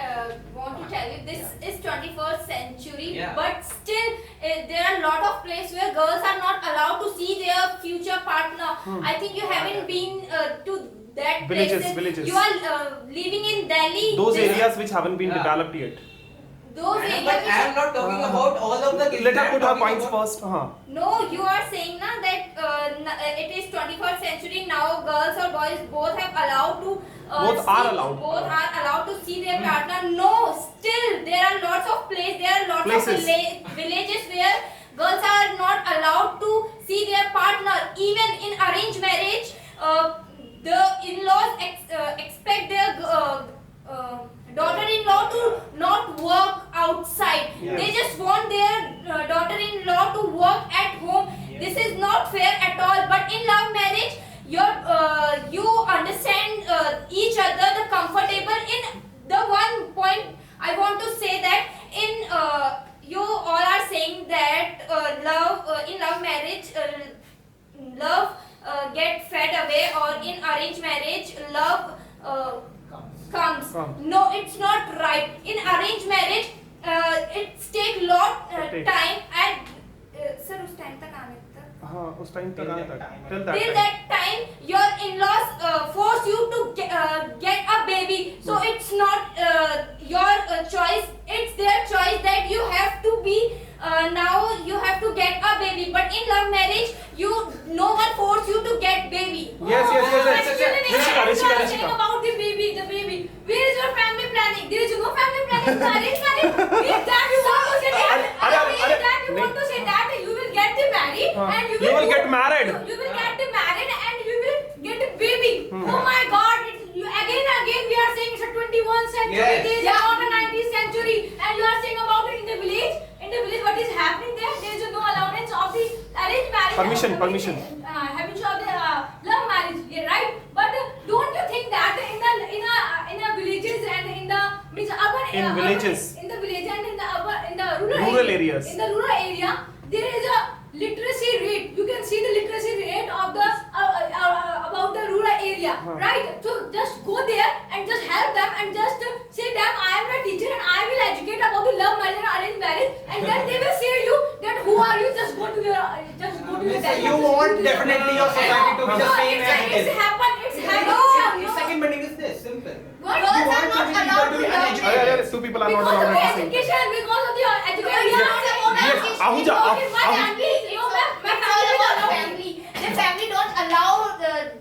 want to tell you. This is 21st century, Yeah. but still there are a lot of places where girls are not allowed to see their future partner. I think you haven't been to that Villages. You are living in Delhi. Those areas which haven't been developed yet. Those areas but which I am not talking about all of the cases. Let I her am put her talking points about- first. No, you are saying na that it is 21st century now. Girls or boys both have allowed to. Both are allowed. Both are allowed to see their partner. No, still there are lots of places. There are lots Places. of villages where girls are not allowed to see their partner. Even in arranged marriage, the in-laws expect their daughter-in-law to not work outside. Yeah. They just want their daughter-in-law love marriage, love get fed away, or in arranged marriage, love comes. No, it's not right. In arranged marriage, it's take lot time and sir, उस time तक आने तक. हाँ, उस time तक आने तक. Till Till that time. that time, your in-laws force you to get a baby. So it's not your choice. It's their choice that you have to be. Now you have to get a baby. But in love marriage, no one force you to get baby. Yes. Rishika, Rishika. About the baby. Where is your family planning? There is no family planning. Arranged marriage. If that you want to say that, you want to say that you will get the married and You will get married. You will get married and you will get a baby. Oh my God! Again, we are saying it's a 21st century. Yes. This is not a 19th century, and you are saying about it in the village. In the village, what is happening there? There is no allowance of the arranged marriage. Permission. Having of the love marriage, yeah, right? But don't you think that in the villages and in the means urban In villages. in the village and in the rural Rural areas. in the rural area, there is a literacy rate. You can see the literacy rate of the about the rural area, right? So just go there and just help them and just say them, I am a teacher and I will educate about the love marriage and arranged marriage, and then they will say you that who are you? Just go to your You want definitely your society to be the same as it is. It's happened. Second meaning is this, simple. What? You want to be equal to be uneducated. Two people are not Because allowed of at the the same time. education, because of the education. Yes, Ahuja, My family. The family don't allow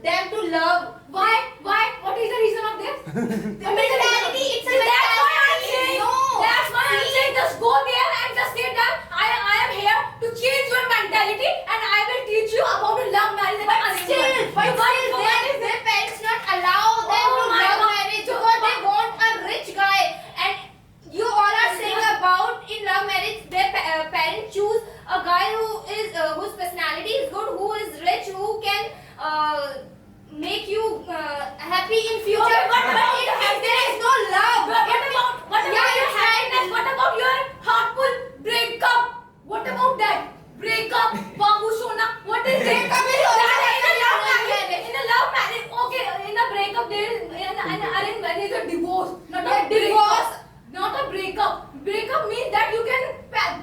them to love. Why? What is the reason of this? The mentality, it's a That's why I'm mentality. saying. No. That's why I'm saying. Just go there and just say that I am here to change your mentality and I will teach you about the love marriage and arranged marriage. But why is their parents not allow them Oh to my love God. marriage because they want a rich guy? And you all are saying about in love marriage, their parents choose a guy whose personality is good, who is rich, who can make you happy in future. Okay, but if there is no love, What about your happiness? What about your heartful breakup? What about that? Breakup, Babu Sona. What is breakup? In a love marriage, okay. In a breakup, there is an arranged marriage, a divorce, not a divorce, not a breakup. Breakup means that you can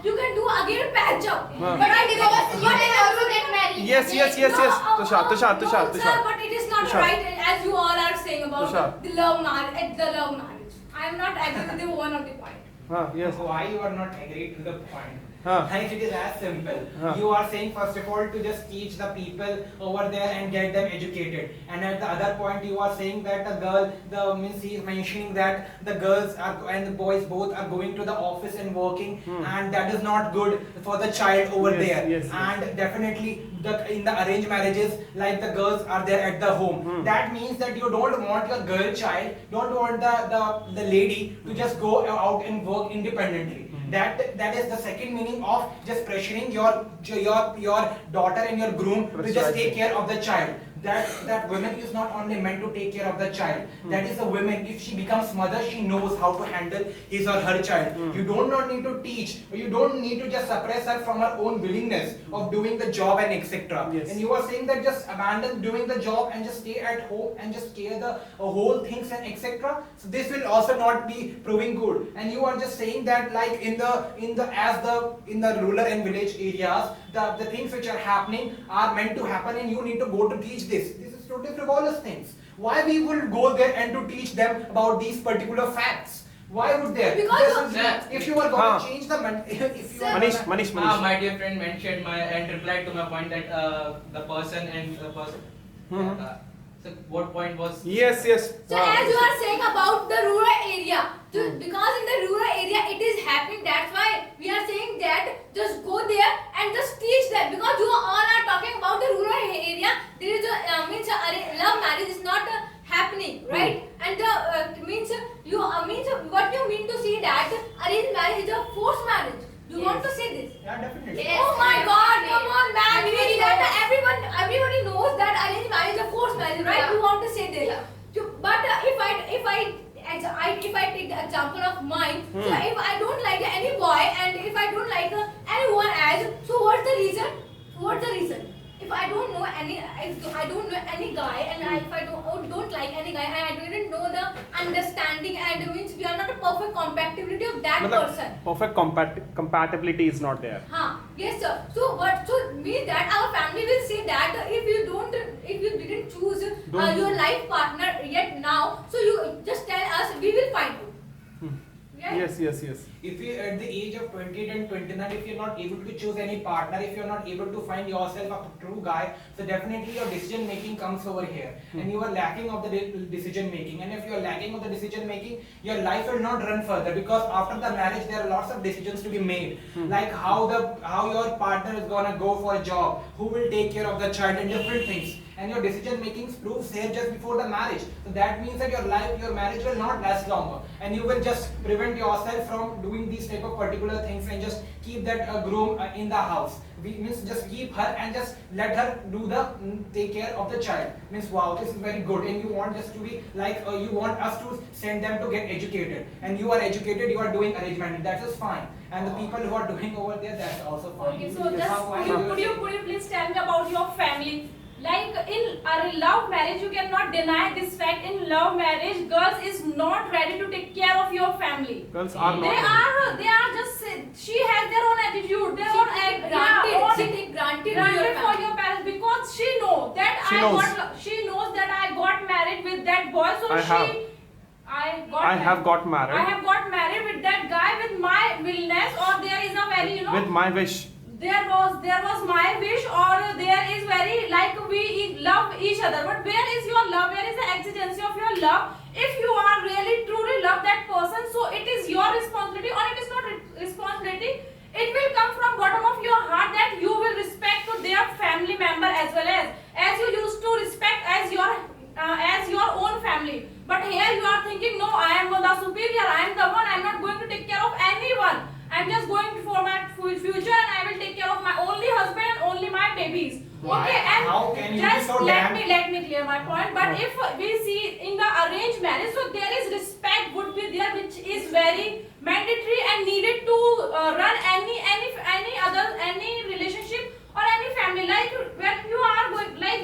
do again patch up. But a divorce, you can also get married. Yes. Tushar. No, sir, but it is not Tushar. right as you all are saying about Tushar. the love marriage. I am not agree with the one of the point. Yes. Why you are not agreed to the point? Huh. And it is as simple. Huh. You are saying first of all to just teach the people over there and get them educated. And at the other point you are saying that means he is mentioning that the girls and the boys both are going to the office and working, and that is not good for the child over Yes, there. yes. And definitely in the arranged marriages, like the girls are there at the home. That means that you don't want your girl child, don't want the lady to just go out and work independently. That is the second meaning of just pressuring your daughter and your groom to just take care of the child. That woman is not only meant to take care of the child. That is a woman. If she becomes mother, she knows how to handle his or her child. You don't not need to teach, or you don't need to just suppress her from her own willingness of doing the job and etc. Yes. And you are saying that just abandon doing the job and just stay at home and just care the whole things and etc. So this will also not be proving good. And you are just saying that like in the rural and village areas, the things which are happening are meant to happen, and you need to go to teach this. This is totally frivolous things. Why we will go there and to teach them about these particular facts? Why would there? Because Just if you are going to change the if you are Manish. My dear friend mentioned and replied to my point that the person. So what point was? Yes. So as you are saying about the rural area, because in the rural area it is happening, that's why we are saying that just go there and just teach them, because you all are talking about the rural area. There is love marriage is not happening, right? And what you mean to say that arranged marriage is a forced marriage? You want to say this? Yeah, definitely. Yes. Oh my God! Come on, man! Means that everybody knows that arranged marriage is a forced marriage, right? Yeah. You want to say this? Yeah. But if I take the example of mine, so if I don't like any boy and if I don't like anyone else, so what's the reason? I don't know any guy, and if I don't like any guy, and I didn't know the understanding, and means we are not a perfect compatibility of that मतलब person. perfect compatibility is not there. Yes sir. So what? So means that our family will say that if you didn't choose Don't- your life partner yet now, so you just tell us, we will find you. Right? Yes. If you at the age of 28 and 29, if you're not able to choose any partner, if you're not able to find yourself a true guy, so definitely your decision making comes over here, and you are lacking of the decision making. And if you are lacking of the decision making, your life will not run further, because after the marriage there are lots of decisions to be made, like how your partner is gonna go for a job, who will take care of the child, and different things. And your decision making proves here just before the marriage. So that means that your marriage will not last longer, and you will just prevent yourself from doing these type of particular things, and just keep that groom in the house. Means just keep her and just let her do the take care of the child. Means wow, this is very good, and you want just to be like you want us to send them to get educated, and you are educated, you are doing arrangement. That is fine. And the people who are doing over there, that's also fine. Okay, so That's just how I could you please tell me about your family? Like in a love marriage, you cannot deny this fact. In love marriage, girls is not ready to take care of your family. Girls are They not. are just. She has their own attitude, their own She take granted granted for your parents, because she knows that She knows. she knows that I got married with that boy, so I have got married I have got married with that guy with my willness, or there is a very with my wish. there was my wish, or there is very like we love each other. But where is your love? Where is the exigency of your love? If you are really truly love that person, so it is your responsibility, or it is not responsibility. It will come from bottom of your heart that you will respect to their family member as you used to respect as your own family. But here you are thinking, no, I am the superior. I am the one. I am not going to take care of anyone. I am just going for my future, and I will take care of my only husband and only my babies. Why? Okay, and How can you be just so let damn- me clear my point. But if we see in the arranged marriage, so there is respect would be there, which is very mandatory and needed to run any relationship or any family. Like when you are going, like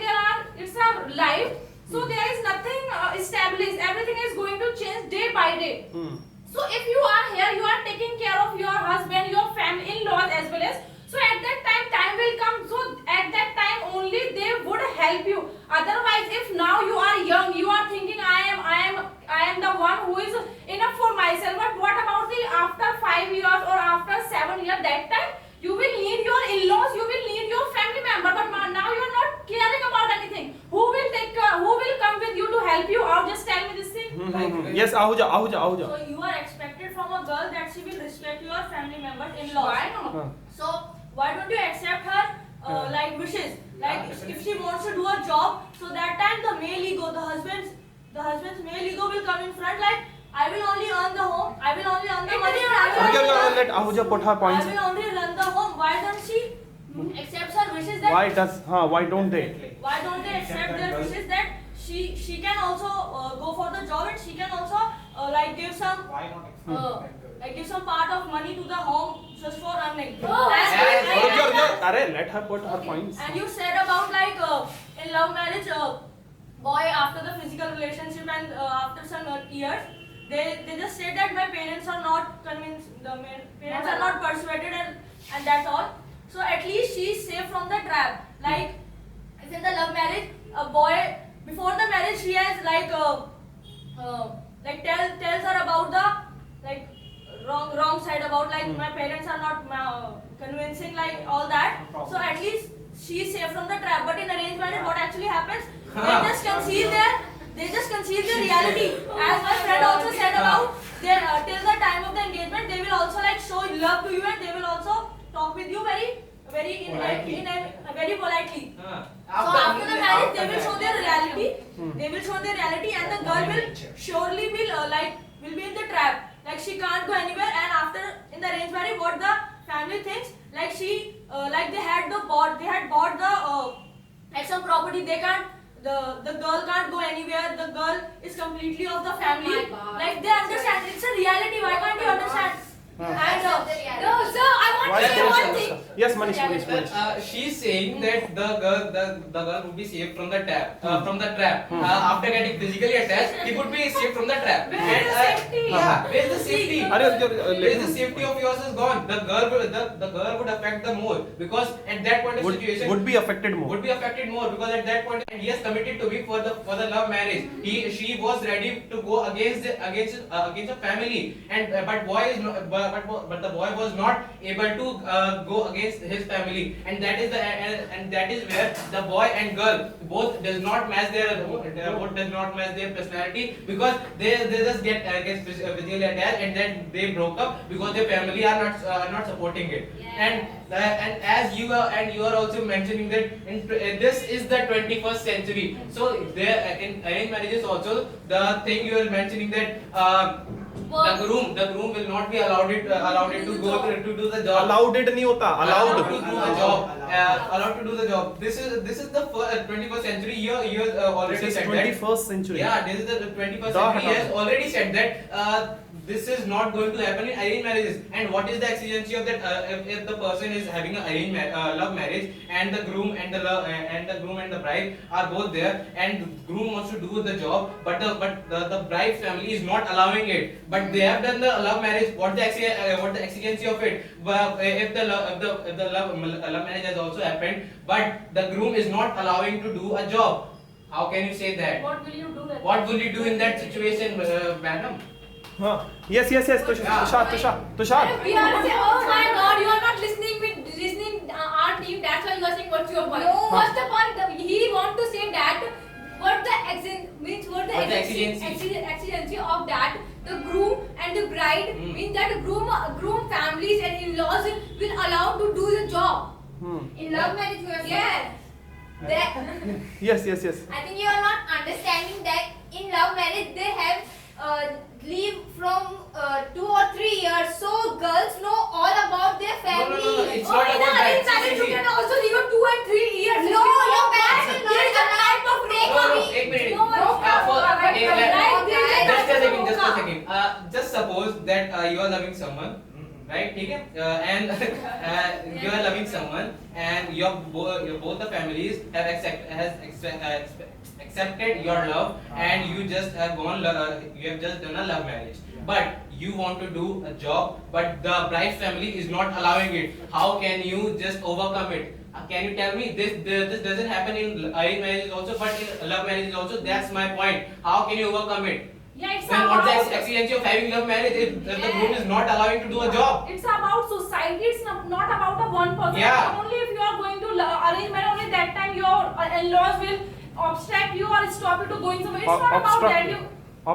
it's a life, so there is nothing established. Everything is going to change day by day. So if you are here, you are taking care of your husband, your family, in-laws as well as. So at that time will come. So at that time only they would help you. Otherwise, if now you are young, you are thinking I am the one who is enough for myself. But what about the after 5 years or after 7 years? That time you will need your in-laws, you will need your family member. But now you are not caring about anything. Who will take care? Who will come with you to help you? Or just tell me this thing. Yes, Ahuja. So you are expected from a girl that she will respect your family members in-laws. Why not? So why don't you accept her like wishes? Like if she wants to do a job, so that time the male ego, the husband's male ego will come in front. Like I will only earn the home, I will only earn the money, and I will Okay, only okay, let Ahuja put her points. I will only run the home. Why don't she accept her wishes that? Why don't they? Why don't they accept their wishes that she can also go for the job, and she can also like give some Why not? like give some part of money to the home just for earning. Oh, Let her put her points. And you said about like in love marriage, boy after the physical relationship and after some years, they just said that my parents are not convinced, parents are not persuaded, and that's all. So at least she is safe from the trap. Like if in the love marriage, a boy before the marriage he has like tells her about the like wrong side about like my parents are not convincing, like all that. So at least she is safe from the trap. But in arranged marriage, what actually happens? They just conceal their reality. As my friend also said about their till the time of the engagement, they will also like show love to you, and they will also talk with you very very politely. So after the marriage, they will show their reality. They will show their reality, and the girl will surely will be in the trap. Like she can't go anywhere. And after in the arranged marriage, what the family thinks, like they had bought the like some property. They can't. The girl can't go anywhere. The girl is completely of the family. Oh my God. Like they understand. It's a reality. Why can't you understand? And no, sir, I want Why to say don't one you thing. understand? Yes, Manish. She's saying that the girl would be saved from the trap. After getting physically attached, he would be saved from the trap. Where is the safety? Yeah, where is the safety? Let Where is him- the safety of yours is gone. The girl would affect the more because at that point of situation would be affected more. would be affected more because at that point he has committed to be for the love marriage. She was ready to go against a family, and but the boy was not able to go against his family, and that is where the boy and girl both does not match their personality because they just get physically attached, and then they broke up because their family are not supporting it. Yeah. And as you are also mentioning that this is the 21st century, so there in arranged marriages also the thing you are mentioning that the groom will not be allowed it to go to do the job. Allowed it नहीं होता. Allowed Allowed. to do the job. Allowed to do the job. This is the 21st century. You already This is said that. 21st century. Yeah, this is the 21st Da century. He has hata. already said that this is not going to happen in arranged marriages. And what is the exigency of that? If the person is having an love marriage, and the groom and the bride are both there, and the groom wants to do the job, but the bride's family is not allowing it. But they have done the love marriage. What the exigency of it? But if the love marriage has also happened, but the groom is not allowing to do a job, how can you say that? What will you do then? What will you do in that situation, madam? Yes. Tushar. We are saying, oh my God, you are not listening our team. That's why you are saying what's your point. No. What's the point? He want to say that what the exigency of that the groom and the bride means that groom families and in-laws will allow to do the job. In love marriage, you are saying. Yeah. That, Yes. I think you are not understanding that in love marriage they have leave from 2 or 3 years, so girls know all about their family. No, it's oh, not in about the arranged that. marriage you can also leave up 2 and 3 years. No, your parents will not There is a allow type of to break No, up. no, एक minute. No, Just suppose that you are loving someone, right? ठीक है? And you are loving someone, and both the families have accepted your love, and you just have done a love marriage. But you want to do a job, but the bride's family is not allowing it. How can you just overcome it? Can you tell me this doesn't happen in arranged marriages also, but in love marriages also? That's my point. How can you overcome it? Yeah, it's Then what's about the exigency of having love marriage if the groom is not allowing to do a job? it's about society. It's not about a one person. Yeah. Only if you are going to arrange marriage, only that time your in-laws will obstruct you or stop you to going somewhere. It's not about that.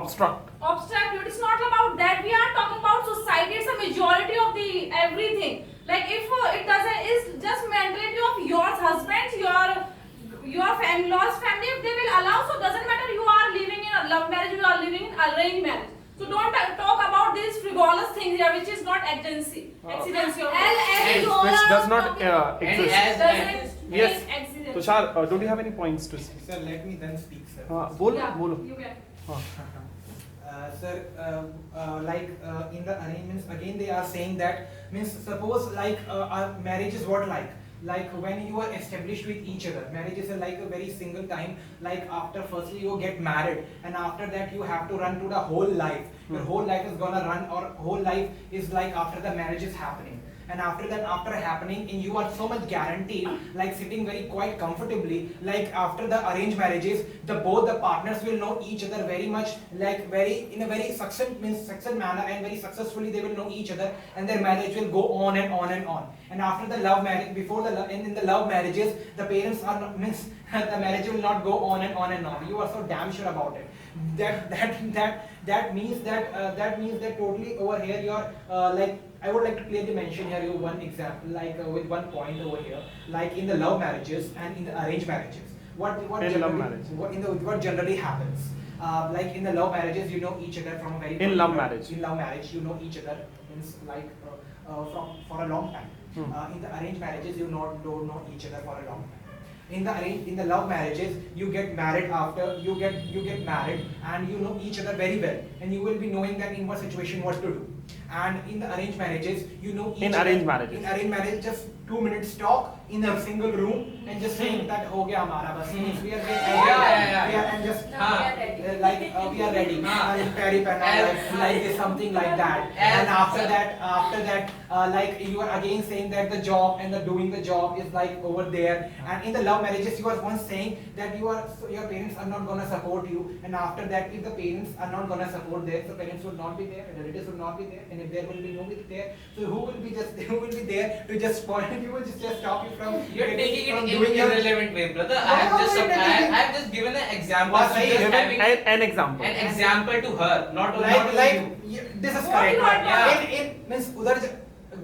Obstruct. Obstruct you. It's not about that. We are talking about society. It's a majority of the everything. Like if it doesn't, it's just mentality of your husbands, your in-laws family. If they will allow, so doesn't matter. You are living in a love marriage, you are living in arranged marriage. So don't talk about these frivolous things here, which is not exigency. Exigency of As you all Which are does not talking- And exist. as doesn't Yes. make exigency. Tushar, don't you have any points to say? Sir, let me then speak, sir. बोलो. You can. Sir, in the arrangements again they are saying that means suppose our marriage is what like when you are established with each other, marriage is like a very single time, like after firstly you get married and after that you have to run to the whole life. Your whole life is gonna run, or whole life is like after the marriage is happening. And after that, after happening, and you are so much guaranteed, like sitting very quite comfortably, like after the arranged marriages, both the partners will know each other very much, like in a very successful manner, and very successfully they will know each other, and their marriage will go on and on and on. And after the love marriage, in the love marriages, the parents are not, the marriage will not go on and on and on. You are so damn sure about it. That means that totally over here you are I would like to clearly mention here one example, with one point over here, like in the love marriages and in the arranged marriages. What generally happens? Like in the love marriages, you know each other from a very In love marriage. In love marriage, you know each other means for a long time. In the arranged marriages, you don't know each other for a long time. In the love marriages, you get married after you get married, and you know each other very well, and you will be knowing that in what situation what to do. And in the arranged marriages, you know each In other. arranged marriages. In arranged marriage, just 2 minutes talk in a single room and just saying that हो गया हमारा बस. Means we are very Yeah. we are and just Now we are ready. we are ready. Very like this, something like that. And after that, like you are again saying that the job and the doing the job is like over there. And in the love marriages, you are once saying that your parents are not gonna support you. And after that, if the parents are not gonna support there, the parents will not be there, relatives will not be there, and if there will be nobody there, so who will be there to just point you, will just stop you from You're taking from it in doing your irrelevant way, brother. No, I have just given an example. What's I'm the- just Give having An example. an example to her, not like to you. this is What correct. you are Yeah. In means udhar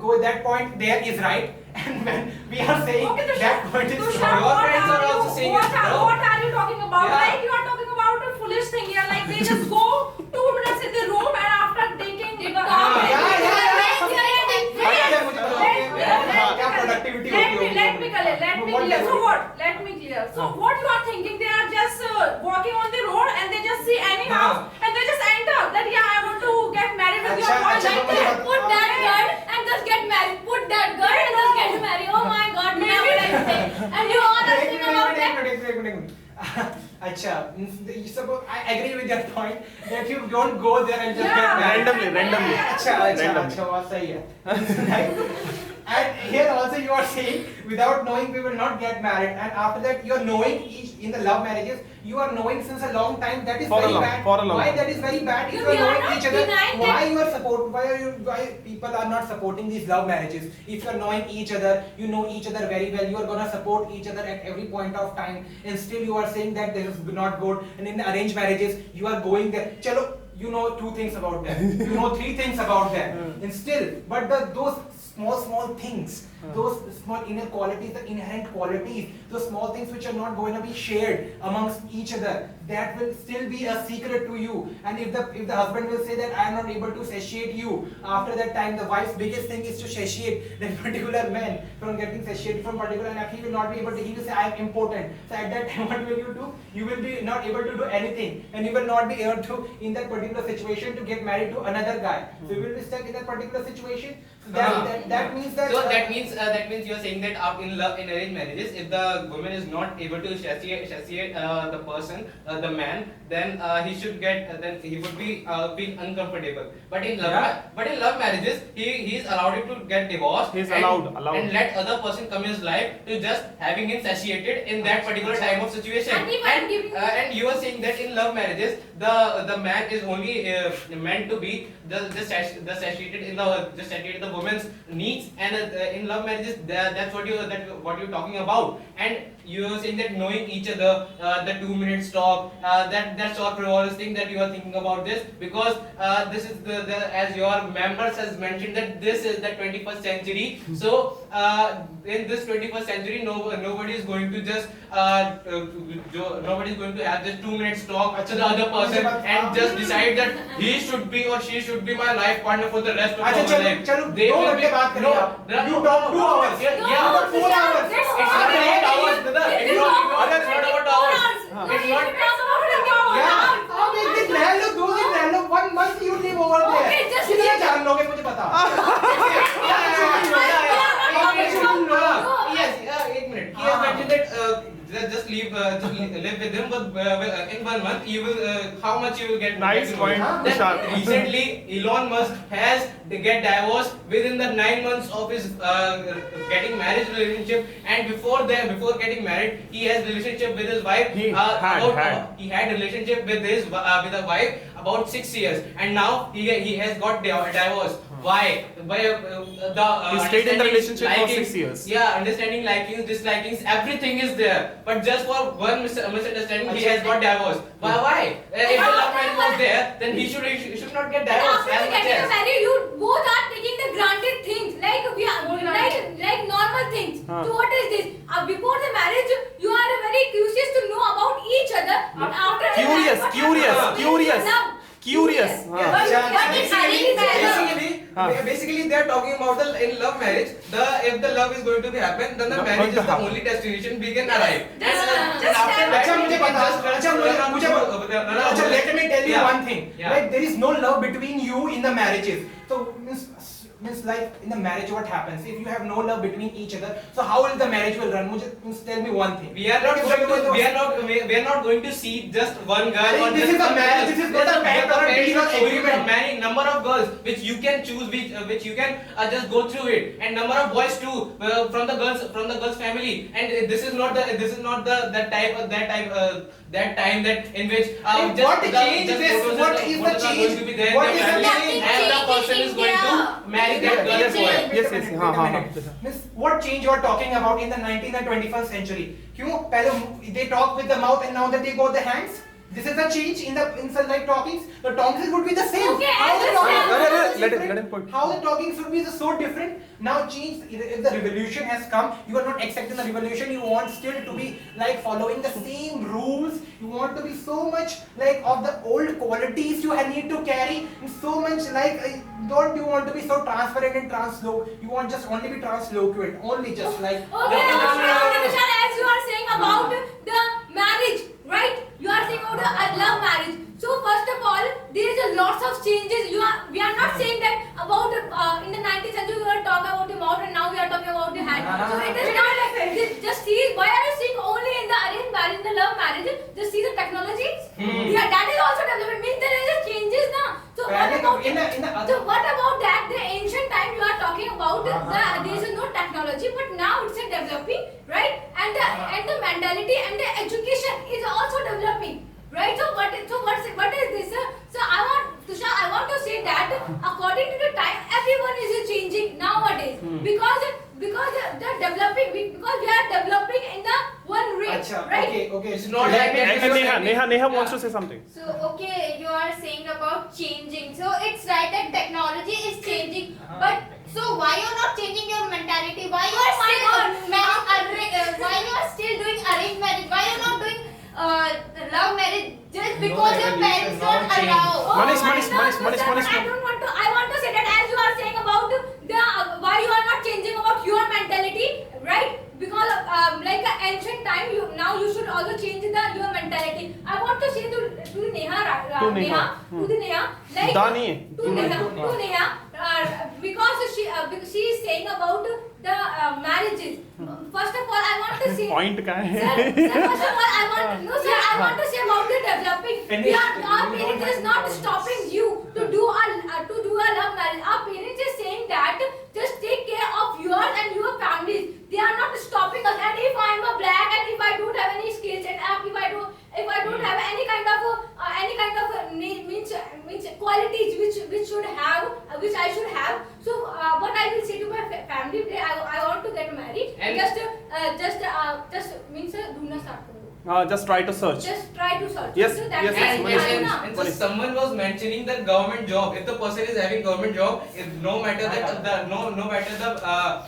go that point there is right, and when we are saying Okay, Tushar, that point is Tushar, wrong. Your what friends are are you- also saying what it, are- bro. What are you talking about? Yeah. Like you are talking about a foolish thing here. Like they just go 2 minutes in the room and after taking the क्या productivity होती होगी? Let me clear. So what? Let me clear. So what you are thinking? They are just walking on the road and they just see any house and they just enter. That yeah, I want to get married with your boy. अच्छा, Like मुझे that. बता- Put that girl and just get married. Put that girl and just get married. Oh my God, now what I say. And you all are thinking about that. अच्छा, suppose I agree with that point that you don't go there and just Yeah. get married. Randomly. अच्छा Randomly. बात सही है. And here also you are saying without knowing we will not get married, and after that you are knowing each in the love marriages you are knowing since a long time. That is For a very long- bad. for a long Why time. that is very bad? If No, you are we are knowing not each other, denying why that. you are why people are not supporting these love marriages? If you are knowing each other, you know each other very well, you are gonna support each other at every point of time, and still you are saying that this is not good. And in the arranged marriages, you are going there. Chalo, you know 2 things about them. You know 3 things about them, and still, but those small things, those small inner qualities, the inherent qualities, those small things which are not going to be shared amongst each other, that will still be a secret to you. And if the husband will say that I am not able to satiate you, after that time the wife's biggest thing is to satiate that particular man from getting satiated from particular, and he will not be able to, he will say I am important. So at that time what will you do? You will be not able to do anything, and you will not be able to in that particular situation to get married to another guy. So you will be stuck in that particular situation. So that means that So that means you're saying that in arranged marriages, if the woman is not able to satiate the person, the man, then he should get then he would be feel uncomfortable. But in love marriages, he is allowed to get divorced. He is and- allowed. and let other person come in his life to just having him satiated in that particular time of situation. And if I'm giving- And you are saying that in love marriages, the man is only meant to be the satiated in the woman's needs, and in love marriages that's what you're talking about. And you're saying that knowing each other, the 2 minutes talk, that's all frivolous thing that you are thinking about this, because this is the as your members has mentioned that this is the 21st century. So in this 21st century, nobody is going to just nobody is going to have this 2 minutes talk to the other person and just decide that he should be or she should be my life partner for the rest of अच्छा our life. चलो They 2 will घंटे be- बात करिए No, आप. there are- You talk 2 hours. Yeah, No, yeah. But 4 hours. That's It's not about hours, brother. It's not about hours. No, It's not. Yeah, आप एक दिन रह लो, 2 दिन रह लो, 1 month you live over there. Okay, just कितना leave. जान लोगे मुझे बता. Yes, 1 minute. He has mentioned that just live with him, but in 1 month you will how much you will get. Nice get to point, know. Tushar. Then recently, Elon Musk has get divorced within the 9 months of his getting marriage relationship, and before getting married, he has relationship with his wife. He had relationship with with a wife about 6 years, and now he has got divorced. Why? By He stayed in the understanding, relationship for likings, 6 years. Yeah, understanding, likings, dislikings, everything is there. But just for one misunderstanding, he has got divorced. Why? If the love marriage was there, then he should not get And divorced after as much getting as. married, you both are taking the granted things, like we are like normal things. Huh. So what is this? Before the marriage, you are very curious to know about each other. But after the Curious, marriage, what curious, happens? curious. Love. Curious. But in arranged marriage, Basically, हाँ. basically they are talking about the in love marriage. If the love is going to be happen, then the Not marriage going is to the happen. only destination we can arrive. Just after that, अच्छा we मुझे can बता just run अच्छा run मुझे run अच्छा let me tell you Yeah. one thing. Yeah. Like there is no love between you in the marriages. So means like in the marriage what happens if you have no love between each other, so how will the marriage will run? मुझे means tell me one thing. We are not going to. We are not going to see just one girl. Arey, or this just is a one marriage, girl. this is not a There's pact or a marriage deal or should show you agreement. the many number of girls which you can choose, which you can just go through it, and number of boys too from the girls family. And this is not the that time that in which Arey, just what the- change just this? photos What are- is the photos are going change? to be there in What the is the family, change? and the Nothing person is changing going here. to marry that girl Nothing as boy. changing. Yes, yes, हाँ, हाँ, हाँ. Miss, what change you are talking about in the 19th and 21st century? क्यों पहले they talk with the mouth and now that they got the hands? This is the change in some like talkings. The talkings would be the same. Okay, How the I talkings understand. would be Let different? him put. How the talkings would be so different? Now change. If the revolution has come, you are not accepting the revolution. You want still to be like following the same rules. You want to be so much like of the old qualities you need to carry. And so much like don't you want to be so transparent and translow? You want just only be transloquent. Only just like. Okay, Tushar, as you are saying about the marriage, right? You are saying about a love marriage. So first of all, there is a lots of changes. We are not saying that about in the 19th century we were talking about the mouth and now we are talking about the hand. So it is not like just see. Why are you saying only in the arranged marriage, in the love marriage? Just see the technologies. Yeah, that is also development. Means there is a changes now. So what about in the other. so what about that? The ancient time you are talking about, there is no technology, but now it's a developing, right? And the mentality and the education is also developing, right? So what is this? So Tushar, I want to say that according to the time, everyone is changing nowadays because the developing because we are developing in the one rate, Acha, right? okay. It's not Let like me- that. Neha wants to say something. So, okay, you are saying about changing. So, it's right that technology is changing. But, so why you're not changing your mentality? Why you are still why you are still doing arranged marriage? Why you're not doing love marriage just because your parents don't change. allow? Manish, I Manish. don't want to. I want to say that as you are saying about the why you are not changing about your mentality, right? Because like ancient time, you should also change your mentality. I want to say to Neha, to the Neha, like Dani. to Neha, because she is saying about the marriages. First of all, I want to say. Point का है. Sir, first of all, I want to say about the developing. Our parents is not stopping you to do a love marriage. Our parents is saying that just take care of yours and your families. They are not stopping us. And if I am a black and if I don't have any skills and if I don't have any kind of means qualities which I should have. So what I will say to my family, I want to get married. And just means do not start. Just try to search. Just try to search. Yes, So that's yes, it. Manish. And so someone was mentioning the government job. If the person is having government job, no matter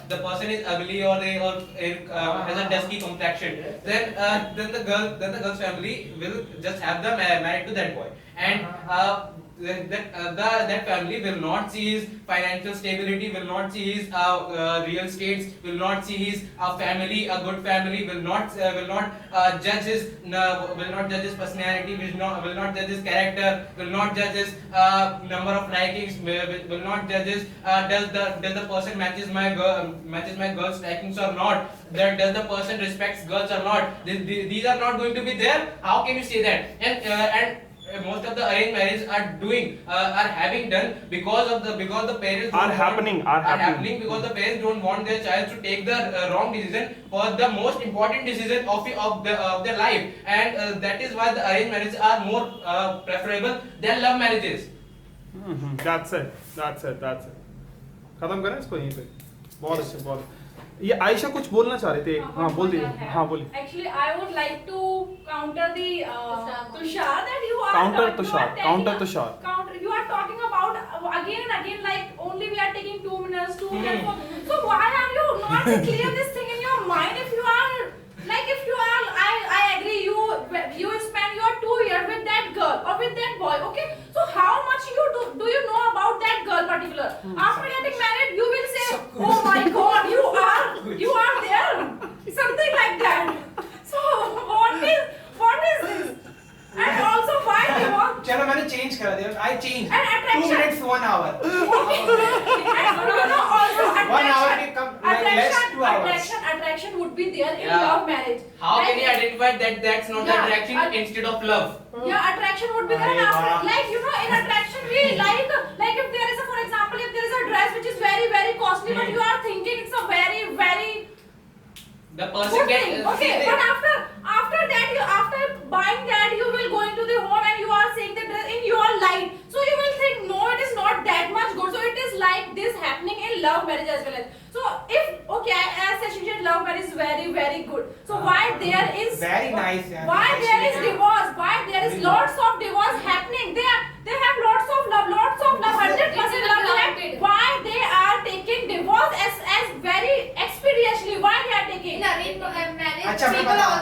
the person is ugly or has a dusky complexion, then the girl's family will just have them married to that boy, and that family will not see his financial stability, will not see his real estates, will not see his family, a good family, will not judge his personality, will not judge his character, will not judge his number of likings, will not judge his does the person matches my girl's likings or not, does the person respects girls or not. These are not going to be there. How can you say that? And most of the arranged marriages are having done because the parents Are happening because the parents don't want their child to take the wrong decision for the most important decision of their life, and that is why the arranged marriages are more preferable than love marriages. That's it. खत्म करें इसको यहीं पे. बहुत अच्छे. ये आयशा कुछ बोलना चाह रहे थे. हाँ बोल दीजिए. हाँ बोलिए. Actually, I would like to counter the Tushar that you are Counter you Tushar, are counter taking- Tushar. You are talking about again and again like only we are taking 2 minutes, 2 minutes. So why are you not clear this thing in your mind? If you are like I agree you spend your 2 years with that girl or with that boy, okay? So how much do you know about that girl particular? After that change. And 2 attraction. minutes, 1 hour. And also 1 hour attraction. become less 2 hours. Attraction would be there in Yeah. love marriage. How Like, can you identify that that's not Yeah, attraction instead of love? Yeah, attraction would be there. And Arey after, wah. like you know, in attraction we like if there is a, for example, if there is a dress which is very very costly, but you are thinking it's a very very The person good gets thing. Okay, but after that, after buying that, you will go into the home and you are seeing the dress in your light. So you will think, no, it is not that much good. So it is like this happening in love marriage as well as. So if okay, as she said, love marriage is very very good. So why there is Very nice, yeah. why there is Yeah. divorce? Why there is Very lots of divorce happening? They have lots of love, 100% love. Grounded. Why they are taking divorce as very expeditiously? Why they are taking? In arranged marriage, अच्छा, मैं people बता- also